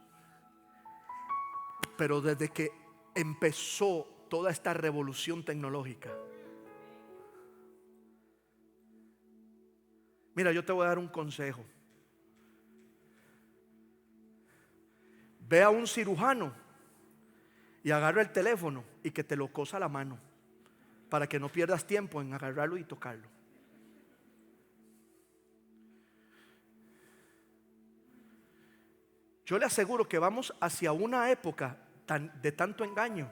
Pero desde que empezó toda esta revolución tecnológica, mira, yo te voy a dar un consejo. Ve a un cirujano y agarra el teléfono y que te lo cosa la mano, para que no pierdas tiempo en agarrarlo y tocarlo. Yo le aseguro que vamos hacia una época de tanto engaño,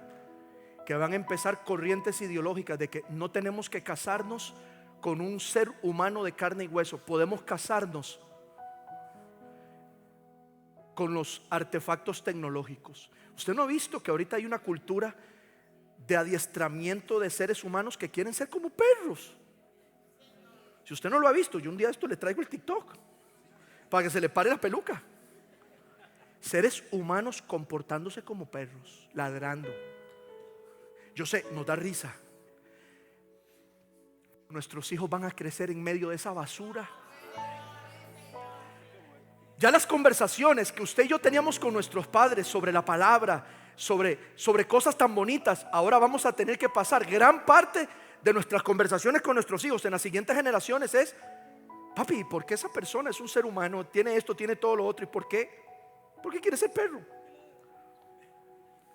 que van a empezar corrientes ideológicas de que no tenemos que casarnos con un ser humano de carne y hueso, podemos casarnos con los artefactos tecnológicos. ¿Usted no ha visto que ahorita hay una cultura de adiestramiento de seres humanos que quieren ser como perros? Si usted no lo ha visto, yo un día esto le traigo el TikTok para que se le pare la peluca. Seres humanos comportándose como perros, ladrando. Yo sé, nos da risa. Nuestros hijos van a crecer en medio de esa basura. Ya las conversaciones que usted y yo teníamos con nuestros padres sobre la palabra, sobre cosas tan bonitas, ahora vamos a tener que pasar gran parte de nuestras conversaciones con nuestros hijos en las siguientes generaciones es: papi, ¿por qué esa persona es un ser humano? Tiene esto, tiene todo lo otro. ¿Y por qué? ¿Por qué quiere ser perro?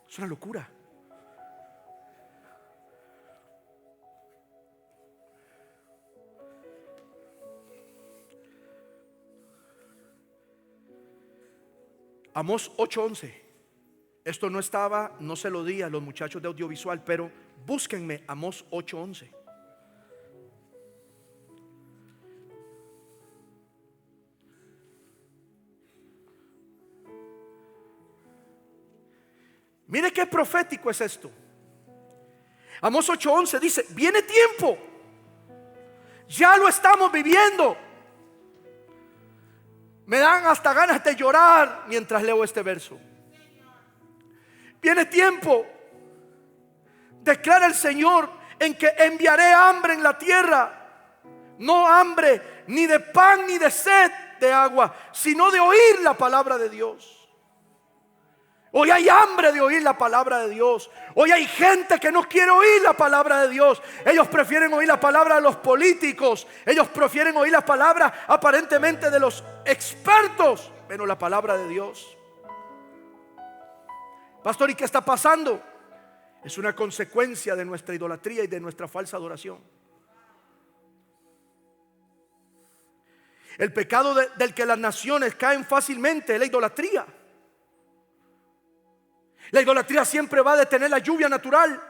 Es una locura. Amós 8:11. Esto no estaba, no se lo di a los muchachos de audiovisual, pero búsquenme Amós 8:11. Mire qué profético es esto. Amós 8:11 dice: viene tiempo, ya lo estamos viviendo. Me dan hasta ganas de llorar mientras leo este verso. Viene tiempo, declara el Señor, en que enviaré hambre en la tierra. No hambre ni de pan ni de sed de agua, sino de oír la palabra de Dios. Hoy hay hambre de oír la palabra de Dios. Hoy hay gente que no quiere oír la palabra de Dios. Ellos prefieren oír la palabra de los políticos. Ellos prefieren oír la palabra aparentemente de los expertos, menos la palabra de Dios. Pastor, ¿y qué está pasando? Es una consecuencia de nuestra idolatría y de nuestra falsa adoración. El pecado del que las naciones caen fácilmente es la idolatría. La idolatría siempre va a detener la lluvia natural.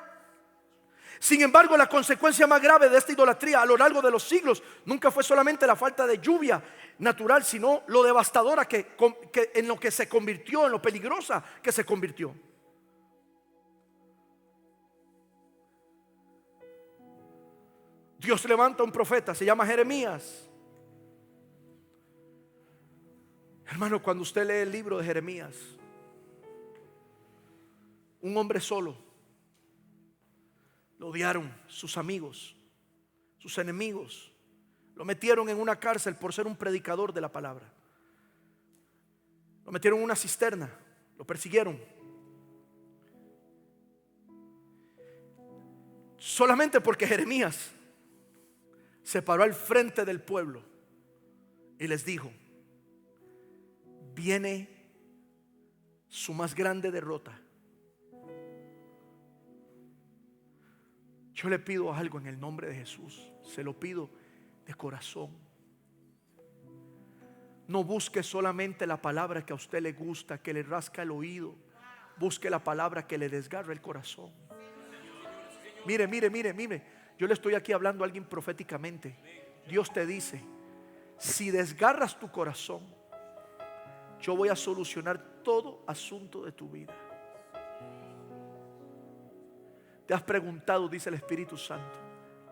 Sin embargo, la consecuencia más grave de esta idolatría a lo largo de los siglos nunca fue solamente la falta de lluvia natural, sino lo devastadora que en lo que se convirtió, en lo peligrosa que se convirtió. Dios levanta un profeta, se llama Jeremías. Hermano, cuando usted lee el libro de Jeremías, un hombre solo, lo odiaron sus amigos, sus enemigos, lo metieron en una cárcel por ser un predicador de la palabra, lo metieron en una cisterna, lo persiguieron, solamente porque Jeremías se paró al frente del pueblo y les dijo: viene su más grande derrota. Yo le pido algo en el nombre de Jesús, se lo pido de corazón. No busque solamente la palabra que a usted le gusta, que le rasca el oído. Busque la palabra que le desgarra el corazón. Mire, yo le estoy aquí hablando a alguien proféticamente. Dios te dice: si desgarras tu corazón, yo voy a solucionar todo asunto de tu vida. ¿Te has preguntado, dice el Espíritu Santo,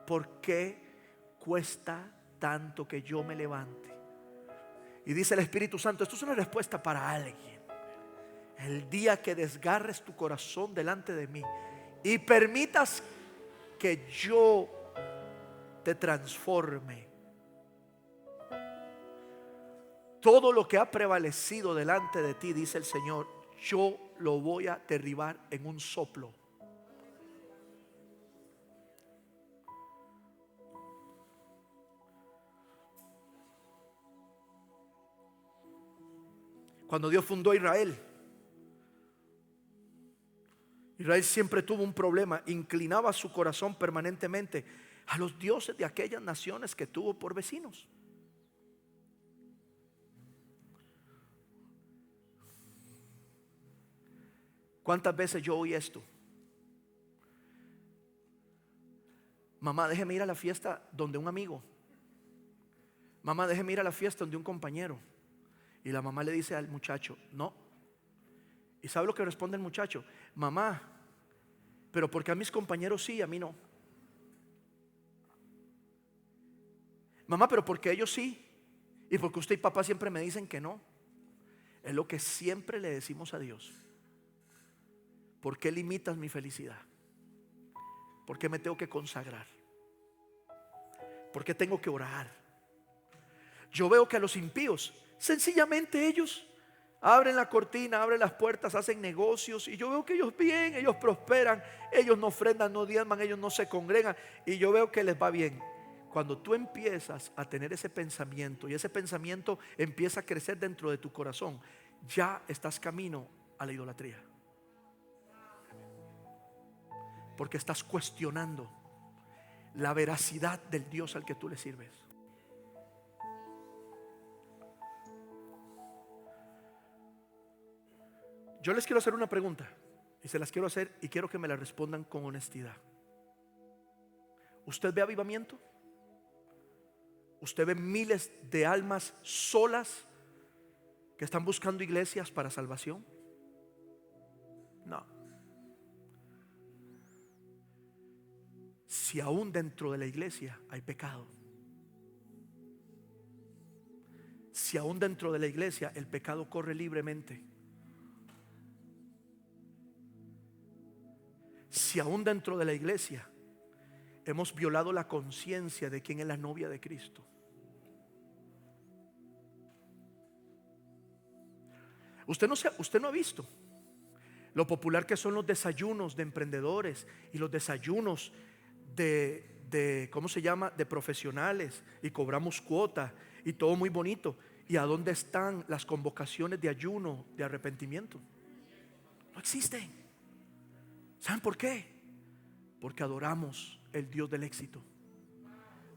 por qué cuesta tanto que yo me levante? Y dice el Espíritu Santo, esto es una respuesta para alguien: el día que desgarres tu corazón delante de mí y permitas que yo te transforme, todo lo que ha prevalecido delante de ti, dice el Señor, yo lo voy a derribar en un soplo. Cuando Dios fundó a Israel, Israel siempre tuvo un problema: inclinaba su corazón permanentemente a los dioses de aquellas naciones que tuvo por vecinos. ¿Cuántas veces yo oí esto? Mamá, déjeme ir a la fiesta donde un amigo. Mamá, déjeme ir a la fiesta donde un compañero. Y la mamá le dice al muchacho: no. ¿Y sabe lo que responde el muchacho? Mamá, pero porque a mis compañeros sí, a mí no. Mamá, pero porque ellos sí, y porque usted y papá siempre me dicen que no. Es lo que siempre le decimos a Dios. ¿Por qué limitas mi felicidad? ¿Por qué me tengo que consagrar? ¿Por qué tengo que orar? Yo veo que a los impíos, sencillamente ellos abren la cortina, abren las puertas, hacen negocios, y yo veo que ellos bien, ellos prosperan, ellos no ofrendan, no diezman, ellos no se congregan, y yo veo que les va bien. Cuando tú empiezas a tener ese pensamiento y ese pensamiento empieza a crecer dentro de tu corazón, ya estás camino a la idolatría, porque estás cuestionando la veracidad del Dios al que tú le sirves. Yo les quiero hacer una pregunta, y se las quiero hacer, y quiero que me la respondan con honestidad. ¿Usted ve avivamiento? ¿Usted ve miles de almas solas que están buscando iglesias para salvación? No. Si aún dentro de la iglesia hay pecado, si aún dentro de la iglesia el pecado corre libremente, si aún dentro de la iglesia hemos violado la conciencia de quién es la novia de Cristo, usted no ha visto lo popular que son los desayunos de emprendedores y los desayunos de ¿cómo se llama? De profesionales, y cobramos cuota y todo muy bonito. ¿Y a dónde están las convocaciones de ayuno, de arrepentimiento? No existen. ¿Saben por qué? Porque adoramos el Dios del éxito.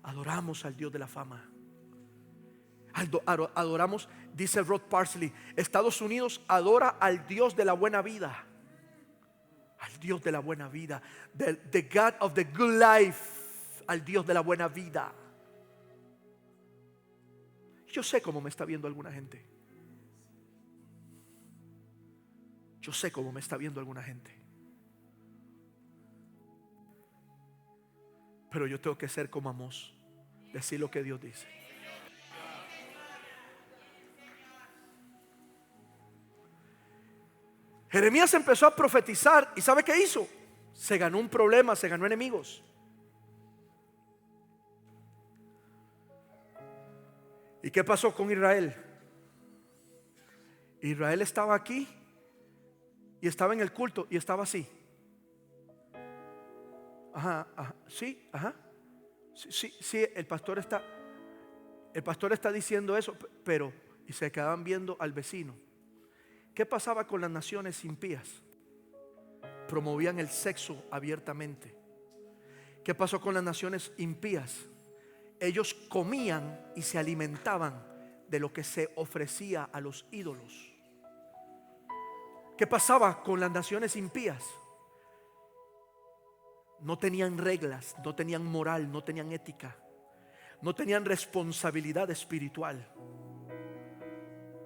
Adoramos al Dios de la fama. Adoramos, dice Rod Parsley, Estados Unidos adora al Dios de la buena vida. Al Dios de la buena vida. The God of the good life. Al Dios de la buena vida. Yo sé cómo me está viendo alguna gente. Yo sé cómo me está viendo alguna gente. Pero yo tengo que ser como Amós, decir lo que Dios dice. Jeremías empezó a profetizar y ¿sabe qué hizo? Se ganó un problema, se ganó enemigos. ¿Y qué pasó con Israel? Israel estaba aquí y estaba en el culto y estaba así. Sí, el pastor está diciendo eso, pero y se quedaban viendo al vecino. ¿Qué pasaba con las naciones impías? Promovían el sexo abiertamente. ¿Qué pasó con las naciones impías? Ellos comían y se alimentaban de lo que se ofrecía a los ídolos. ¿Qué pasaba con las naciones impías? No tenían reglas, no tenían moral, no tenían ética, no tenían responsabilidad espiritual.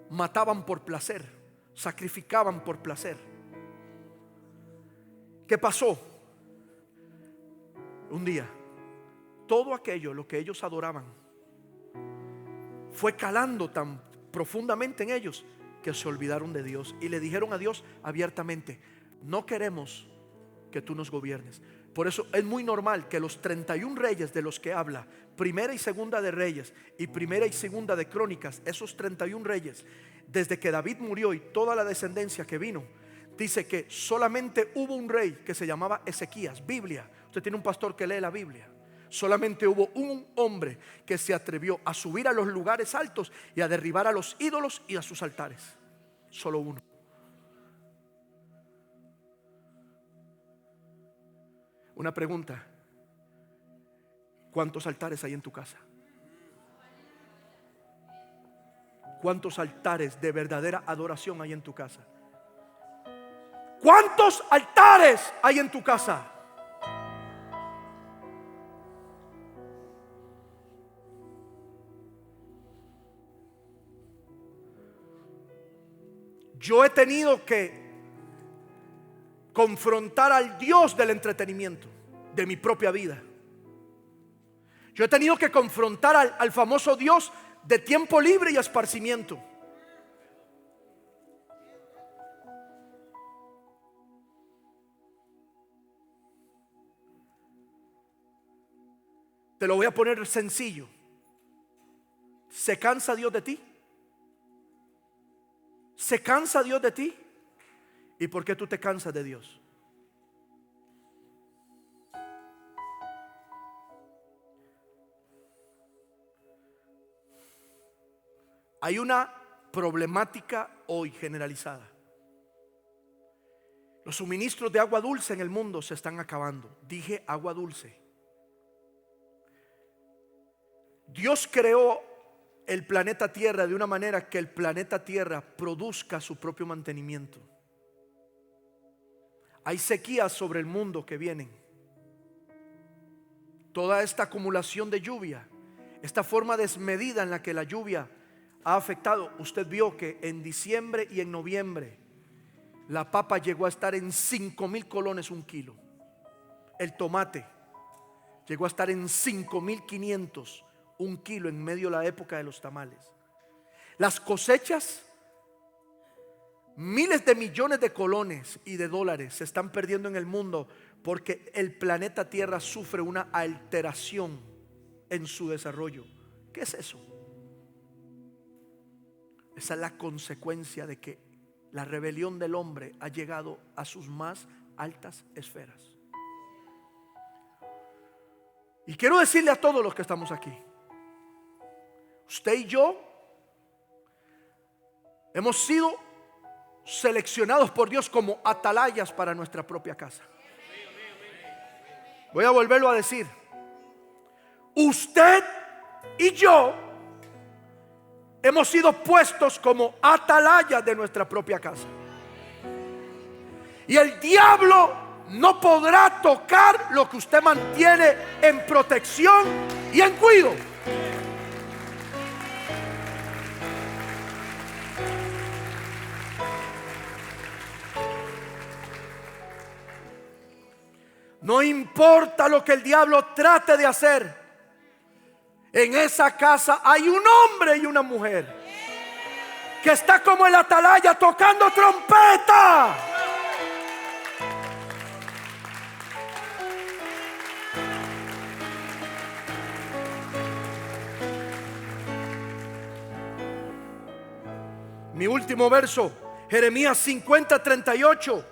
Mataban por placer, sacrificaban por placer. ¿Qué pasó? Un día, todo aquello, lo que ellos adoraban, fue calando tan profundamente en ellos que se olvidaron de Dios y le dijeron a Dios abiertamente: no queremos que tú nos gobiernes. Por eso es muy normal que los 31 reyes de los que habla, primera y segunda de Reyes y primera y segunda de Crónicas, esos 31 reyes, desde que David murió y toda la descendencia que vino, dice que solamente hubo un rey que se llamaba Ezequías. Biblia, usted tiene un pastor que lee la Biblia. Solamente hubo un hombre que se atrevió a subir a los lugares altos y a derribar a los ídolos y a sus altares. Solo uno. Una pregunta: ¿cuántos altares hay en tu casa? ¿Cuántos altares de verdadera adoración hay en tu casa? ¿Cuántos altares hay en tu casa? Yo he tenido que confrontar al Dios del entretenimiento de mi propia vida. Yo he tenido que confrontar al famoso Dios de tiempo libre y esparcimiento. Te lo voy a poner sencillo. ¿Se cansa Dios de ti? ¿Se cansa Dios de ti? ¿Y por qué tú te cansas de Dios? Hay una problemática hoy generalizada. Los suministros de agua dulce en el mundo se están acabando. Dije agua dulce. Dios creó el planeta Tierra de una manera que el planeta Tierra produzca su propio mantenimiento. Hay sequías sobre el mundo que vienen. Toda esta acumulación de lluvia, esta forma desmedida en la que la lluvia ha afectado. Usted vio que en diciembre y en noviembre la papa llegó a estar en 5,000 colones un kilo. El tomate llegó a estar en 5,500 un kilo en medio de la época de los tamales. Las cosechas, miles de millones de colones y de dólares se están perdiendo en el mundo porque el planeta Tierra sufre una alteración en su desarrollo. ¿Qué es eso? Esa es la consecuencia de que la rebelión del hombre ha llegado a sus más altas esferas. Y quiero decirle a todos los que estamos aquí, usted y yo hemos sido seleccionados por Dios como atalayas para nuestra propia casa. Voy a volverlo a decir. Usted y yo hemos sido puestos como atalayas de nuestra propia casa. Y el diablo no podrá tocar lo que usted mantiene en protección y en cuidado. No importa lo que el diablo trate de hacer, en esa casa hay un hombre y una mujer que está como el atalaya tocando trompeta. Mi último verso, Jeremías 50:38.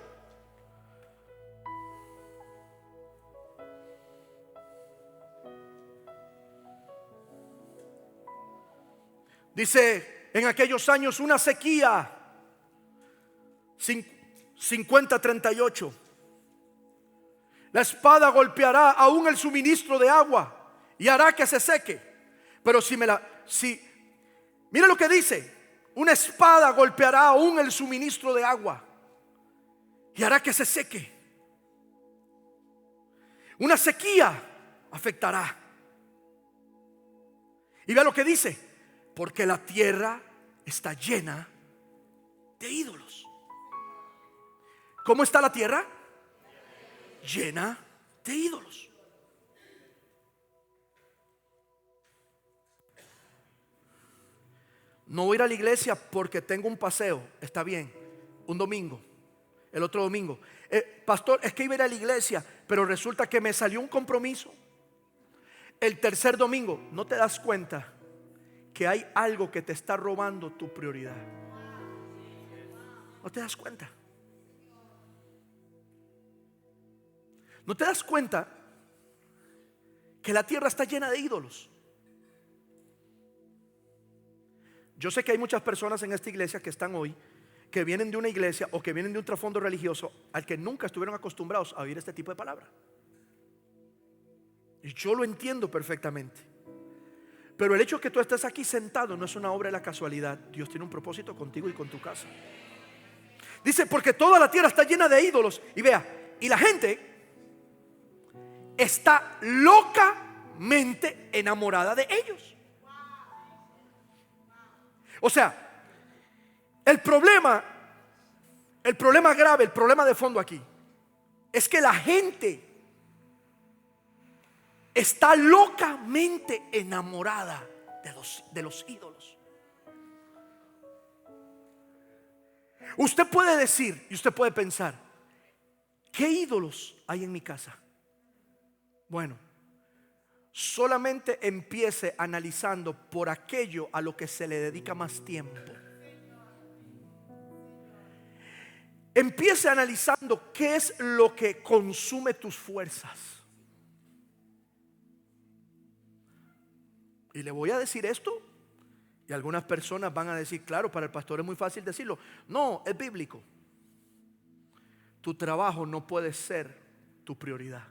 Dice, en aquellos años una sequía. 50:38. La espada golpeará aún el suministro de agua y hará que se seque. Pero mire lo que dice. Una espada golpeará aún el suministro de agua y hará que se seque. Una sequía afectará. Y vea lo que dice: porque la tierra está llena de ídolos. ¿Cómo está la tierra? Llena de ídolos. No voy a ir a la iglesia porque tengo un paseo. Está bien, un domingo, el otro domingo. Pastor, es que iba a ir a la iglesia, pero resulta que me salió un compromiso. El tercer domingo, ¿no te das cuenta que hay algo que te está robando tu prioridad? ¿No te das cuenta? ¿No te das cuenta que la tierra está llena de ídolos? Yo sé que hay muchas personas en esta iglesia que están hoy, que vienen de una iglesia o que vienen de un trasfondo religioso al que nunca estuvieron acostumbrados a oír este tipo de palabra. Y yo lo entiendo perfectamente. Pero el hecho de que tú estés aquí sentado no es una obra de la casualidad. Dios tiene un propósito contigo y con tu casa. Dice, porque toda la tierra está llena de ídolos. Y vea, y la gente está locamente enamorada de ellos. O sea, el problema grave, el problema de fondo aquí, es que la gente está locamente enamorada de los ídolos. Usted puede decir y usted puede pensar, ¿qué ídolos hay en mi casa? Bueno, solamente empiece analizando por aquello a lo que se le dedica más tiempo. Empiece analizando qué es lo que consume tus fuerzas. Y le voy a decir esto, y algunas personas van a decir, claro, para el pastor es muy fácil decirlo. No, es bíblico. Tu trabajo no puede ser tu prioridad.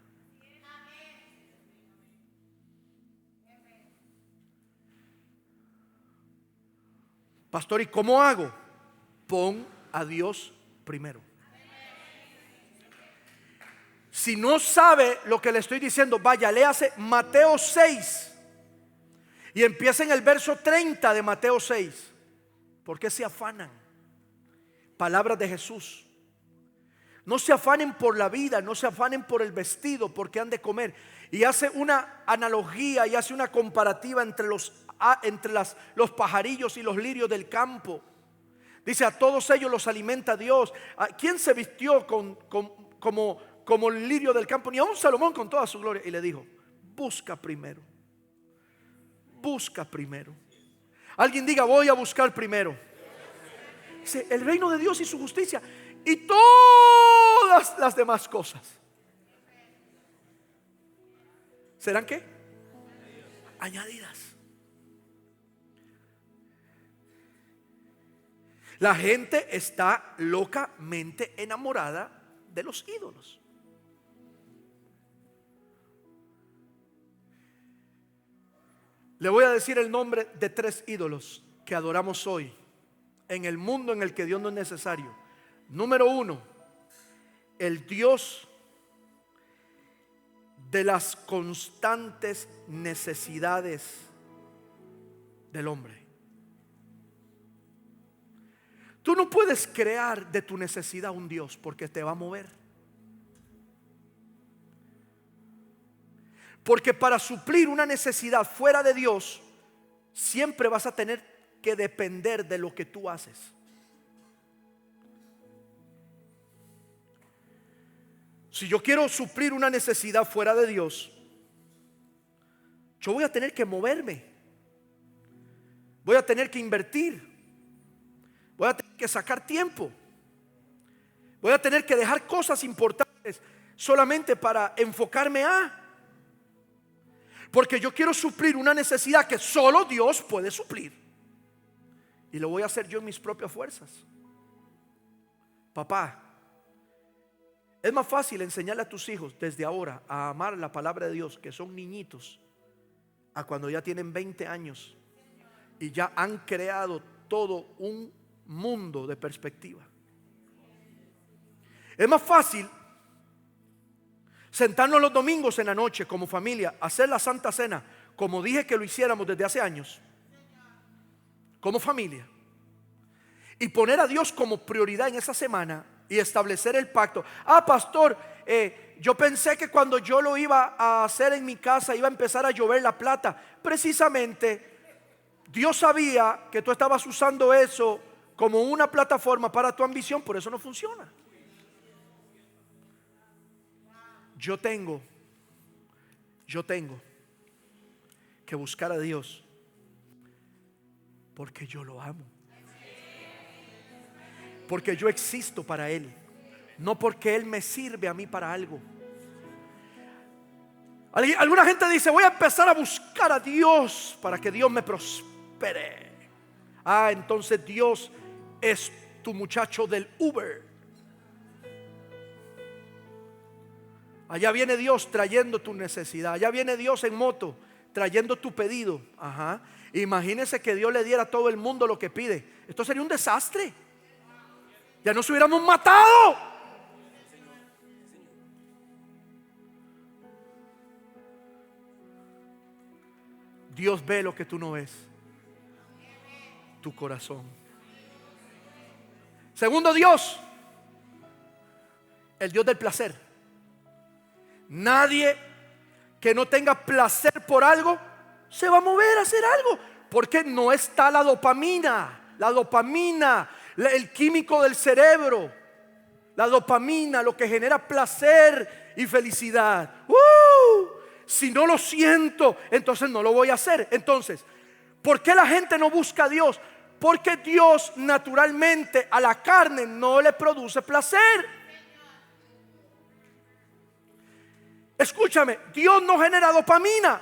Pastor, ¿y cómo hago? Pon a Dios primero. Si no sabe lo que le estoy diciendo, vaya, léase Mateo 6 y empieza en el verso 30 de Mateo 6. ¿Por qué se afanan? Palabras de Jesús. No se afanen por la vida, no se afanen por el vestido, porque han de comer. Y hace una analogía y hace una comparativa entre los pajarillos y los lirios del campo. Dice, a todos ellos los alimenta Dios. ¿Quién se vistió como el lirio del campo? Ni a un Salomón con toda su gloria. Y le dijo, busca primero. Busca primero. Alguien diga, voy a buscar primero. Dice, el reino de Dios y su justicia, y todas las demás cosas ¿serán qué? Añadidas. La gente está locamente enamorada de los ídolos. Le voy a decir el nombre de 3 ídolos que adoramos hoy en el mundo en el que Dios no es necesario. Número 1, el Dios de las constantes necesidades del hombre. Tú no puedes crear de tu necesidad un Dios, porque te va a mover. Porque para suplir una necesidad fuera de Dios, siempre vas a tener que depender de lo que tú haces. Si yo quiero suplir una necesidad fuera de Dios, yo voy a tener que moverme, voy a tener que invertir, voy a tener que sacar tiempo, voy a tener que dejar cosas importantes solamente para enfocarme porque yo quiero suplir una necesidad que solo Dios puede suplir, y lo voy a hacer yo en mis propias fuerzas. Papá, es más fácil enseñarle a tus hijos desde ahora a amar la palabra de Dios, que son niñitos, a cuando ya tienen 20 años y ya han creado todo un mundo de perspectiva. Es más fácil sentarnos los domingos en la noche como familia, hacer la Santa Cena, como dije que lo hiciéramos desde hace años, como familia, y poner a Dios como prioridad en esa semana y establecer el pacto. Pastor, yo pensé que cuando yo lo iba a hacer en mi casa iba a empezar a llover la plata. Precisamente Dios sabía que tú estabas usando eso como una plataforma para tu ambición, por eso no funciona. Yo tengo que buscar a Dios porque yo lo amo, porque yo existo para Él, no porque Él me sirve a mí para algo. Alguna gente dice, voy a empezar a buscar a Dios para que Dios me prospere. Entonces Dios es tu muchacho del Uber. Allá viene Dios trayendo tu necesidad. Allá viene Dios en moto trayendo tu pedido. Imagínese que Dios le diera a todo el mundo lo que pide. Esto sería un desastre. Ya nos hubiéramos matado. Dios ve lo que tú no ves: tu corazón. Segundo Dios, el Dios del placer. Nadie que no tenga placer por algo se va a mover a hacer algo, porque no está la dopamina. La dopamina, el químico del cerebro. La dopamina, lo que genera placer y felicidad. Si no lo siento, entonces no lo voy a hacer. Entonces, ¿por qué la gente no busca a Dios? Porque Dios naturalmente a la carne no le produce placer. Escúchame, Dios no genera dopamina.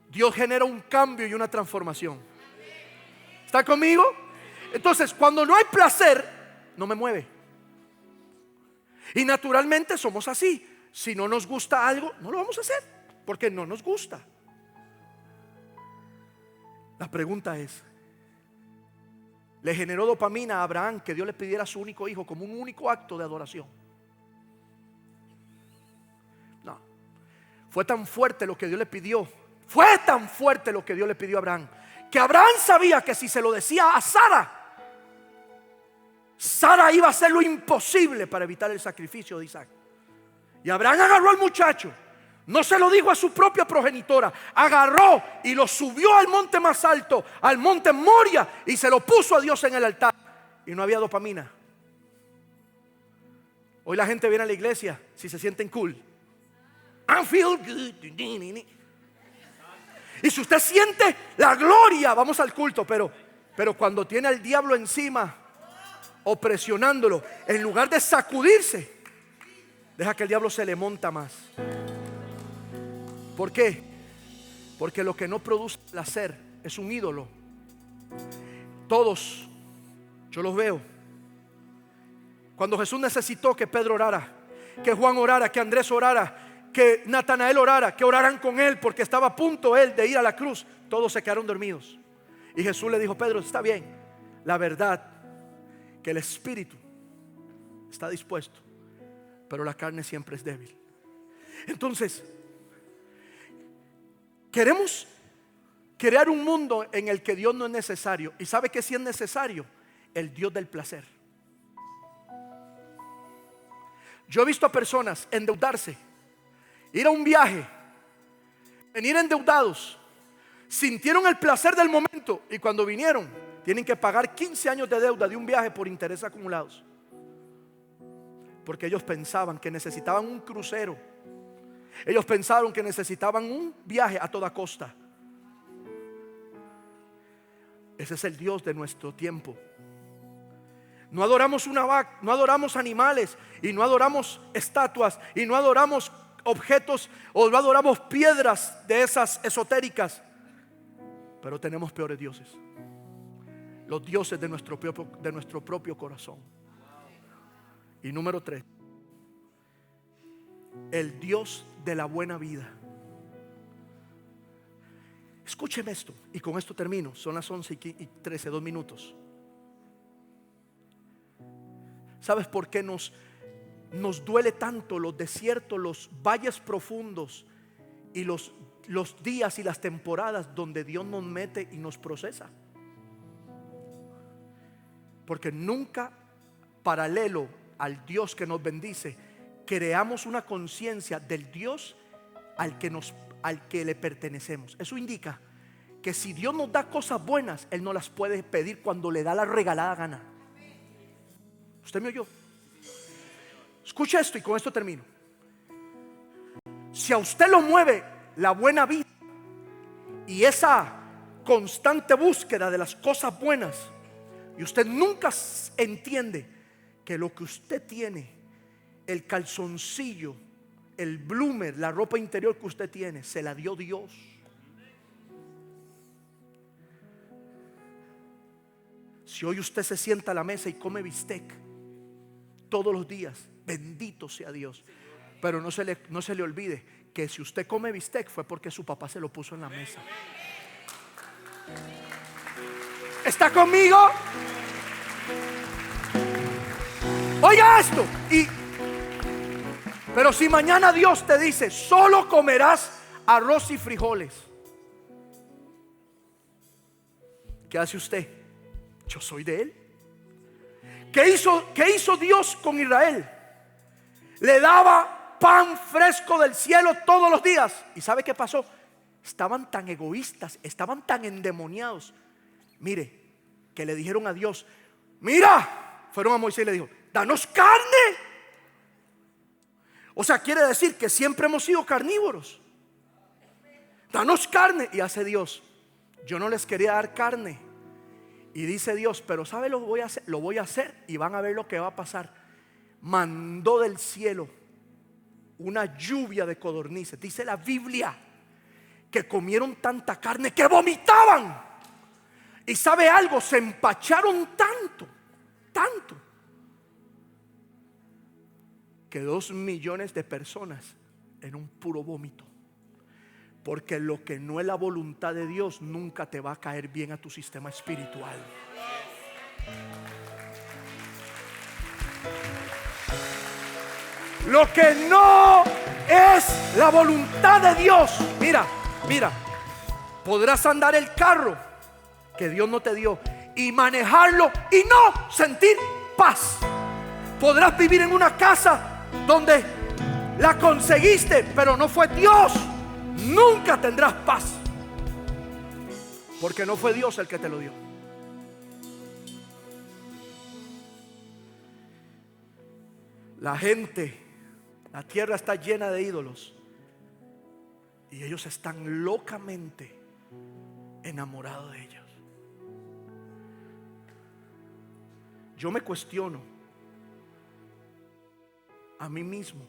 Dios genera un cambio y una transformación. ¿Está conmigo? Entonces, cuando no hay placer, no me mueve. Y naturalmente somos así. Si no nos gusta algo, no lo vamos a hacer, porque no nos gusta. La pregunta es, ¿le generó dopamina a Abraham que Dios le pidiera a su único hijo como un único acto de adoración? No. Fue tan fuerte lo que Dios le pidió. Fue tan fuerte lo que Dios le pidió a Abraham, que Abraham sabía que si se lo decía a Sara iba a hacer lo imposible para evitar el sacrificio de Isaac. Y Abraham agarró al muchacho, no se lo dijo a su propia progenitora, agarró y lo subió al monte más alto, al monte Moria, y se lo puso a Dios en el altar. Y no había dopamina. Hoy la gente viene a la iglesia si se sienten cool. I feel good. Y si usted siente la gloria, vamos al culto, pero cuando tiene al diablo encima, o presionándolo, en lugar de sacudirse, deja que el diablo se le monta más. ¿Por qué? Porque lo que no produce placer es un ídolo. Todos, yo los veo. Cuando Jesús necesitó que Pedro orara, que Juan orara, que Andrés orara, que Natanael orara, que oraran con él, porque estaba a punto él de ir a la cruz, todos se quedaron dormidos. Y Jesús le dijo: Pedro, está bien, la verdad que el espíritu está dispuesto, pero la carne siempre es débil. Entonces, queremos crear un mundo en el que Dios no es necesario. ¿Y sabe que sí es necesario? El Dios del placer. Yo he visto a personas endeudarse, ir a un viaje, venir endeudados, sintieron el placer del momento y cuando vinieron tienen que pagar 15 años de deuda de un viaje por intereses acumulados, porque ellos pensaban que necesitaban un crucero, ellos pensaron que necesitaban un viaje a toda costa. Ese es el Dios de nuestro tiempo. No adoramos una vaca, no adoramos animales, y no adoramos estatuas, y no adoramos objetos, o no adoramos piedras de esas esotéricas. Pero tenemos peores dioses, los dioses de nuestro propio corazón. Y número 3, el Dios de la buena vida. Escúcheme esto, y con esto termino. Son las 11:13, 2 minutos. ¿Sabes por qué nos duele tanto los desiertos, los valles profundos y los días y las temporadas donde Dios nos mete y nos procesa? Porque nunca, paralelo al Dios que nos bendice, creamos una conciencia del Dios al que le pertenecemos. Eso indica que si Dios nos da cosas buenas, Él no las puede pedir cuando le da la regalada gana. ¿Usted me oyó? Escucha esto y con esto termino. Si a usted lo mueve la buena vida y esa constante búsqueda de las cosas buenas, y usted nunca entiende que lo que usted tiene, el calzoncillo, el bloomer, la ropa interior que usted tiene, se la dio Dios. Si hoy usted se sienta a la mesa y come bistec todos los días, bendito sea Dios. Pero no se le olvide que si usted come bistec fue porque su papá se lo puso en la mesa. ¿Está conmigo? Oiga esto. Pero si mañana Dios te dice: solo comerás arroz y frijoles, ¿qué hace usted? Yo soy de Él. ¿Qué hizo Dios con Israel? Le daba pan fresco del cielo todos los días. ¿Y sabe qué pasó? Estaban tan egoístas, estaban tan endemoniados. Mire, que le dijeron a Dios: mira, fueron a Moisés y le dijo: danos carne. O sea, quiere decir que siempre hemos sido carnívoros. Danos carne. Y hace Dios: yo no les quería dar carne. Y dice Dios: pero ¿sabe lo voy a hacer y van a ver lo que va a pasar. Mandó del cielo una lluvia de codornices. Dice la Biblia que comieron tanta carne que vomitaban. Y ¿sabe algo? Se empacharon tanto que 2 millones de personas en un puro vómito. Porque lo que no es la voluntad de Dios nunca te va a caer bien a tu sistema espiritual. Lo que no es la voluntad de Dios. Mira, podrás andar el carro que Dios no te dio y manejarlo y no sentir paz. Podrás vivir en una casa donde la conseguiste, pero no fue Dios. Nunca tendrás paz, porque no fue Dios el que te lo dio. La tierra está llena de ídolos y ellos están locamente enamorados de ellos. yo me cuestiono a mí mismo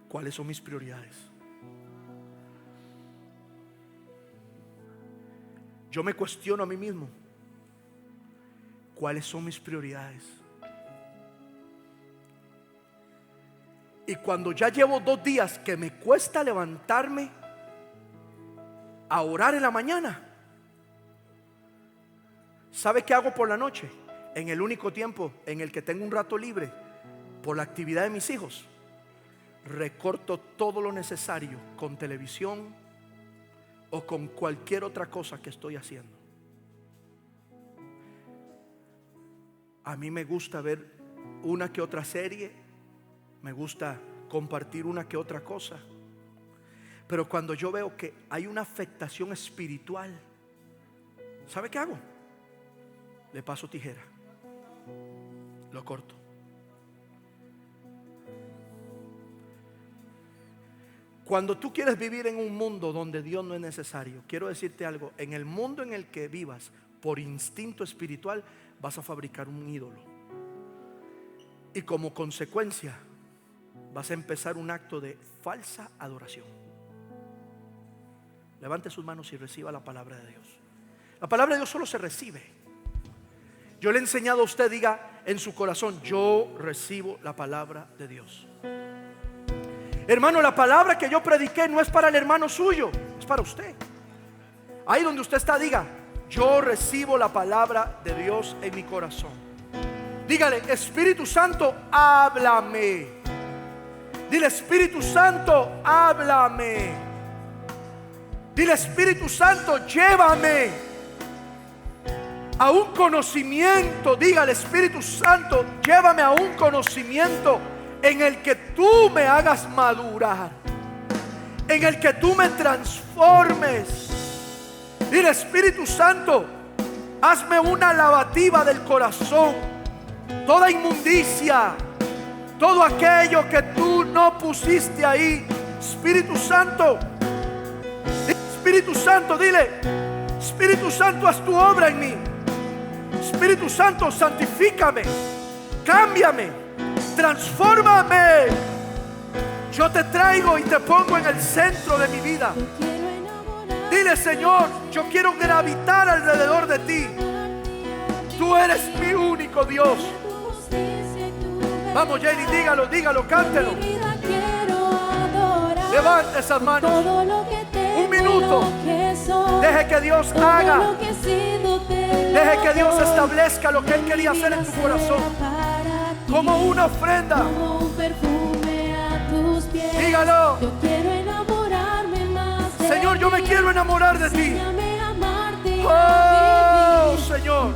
cuáles son mis prioridades. Yo me cuestiono a mí mismo cuáles son mis prioridades. Y cuando ya llevo 2 días que me cuesta levantarme a orar en la mañana, ¿sabe qué hago por la noche? En el único tiempo en el que tengo un rato libre por la actividad de mis hijos, recorto todo lo necesario con televisión o con cualquier otra cosa que estoy haciendo. A mí me gusta ver una que otra serie, me gusta compartir una que otra cosa, pero cuando yo veo que hay una afectación espiritual, ¿sabe qué hago? Le paso tijera, lo corto. Cuando tú quieres vivir en un mundo donde Dios no es necesario, quiero decirte algo: en el mundo en el que vivas por instinto espiritual, vas a fabricar un ídolo, y como consecuencia vas a empezar un acto de falsa adoración. Levante sus manos y reciba la palabra de Dios. La palabra de Dios solo se recibe. Yo le he enseñado a usted, diga en su corazón: yo recibo la palabra de Dios. Hermano, la palabra que yo prediqué no es para el hermano suyo, es para usted. Ahí donde usted está, diga: yo recibo la palabra de Dios en mi corazón. Dígale: Espíritu Santo, háblame. Dile: Espíritu Santo, háblame. Dile: Espíritu Santo, llévame a un conocimiento. Dígale: Espíritu Santo, llévame a un conocimiento en el que tú me hagas madurar, en el que tú me transformes. Dile: Espíritu Santo, hazme una lavativa del corazón. Toda inmundicia, todo aquello que tú no pusiste ahí, Espíritu Santo, Espíritu Santo, dile: Espíritu Santo, haz tu obra en mí. Espíritu Santo, santifícame, cámbiame, transfórmame. Yo te traigo y te pongo en el centro de mi vida. Dile: Señor, yo quiero gravitar alrededor de ti. Tú eres mi único Dios. Vamos, Jenny, dígalo, dígalo, cántelo. Levante esas manos. Un minuto. Deje que Dios haga. Deje que Dios establezca lo que Él quería hacer en tu corazón, como una ofrenda. Dígalo: Señor, yo me quiero enamorar de ti. Oh, Señor,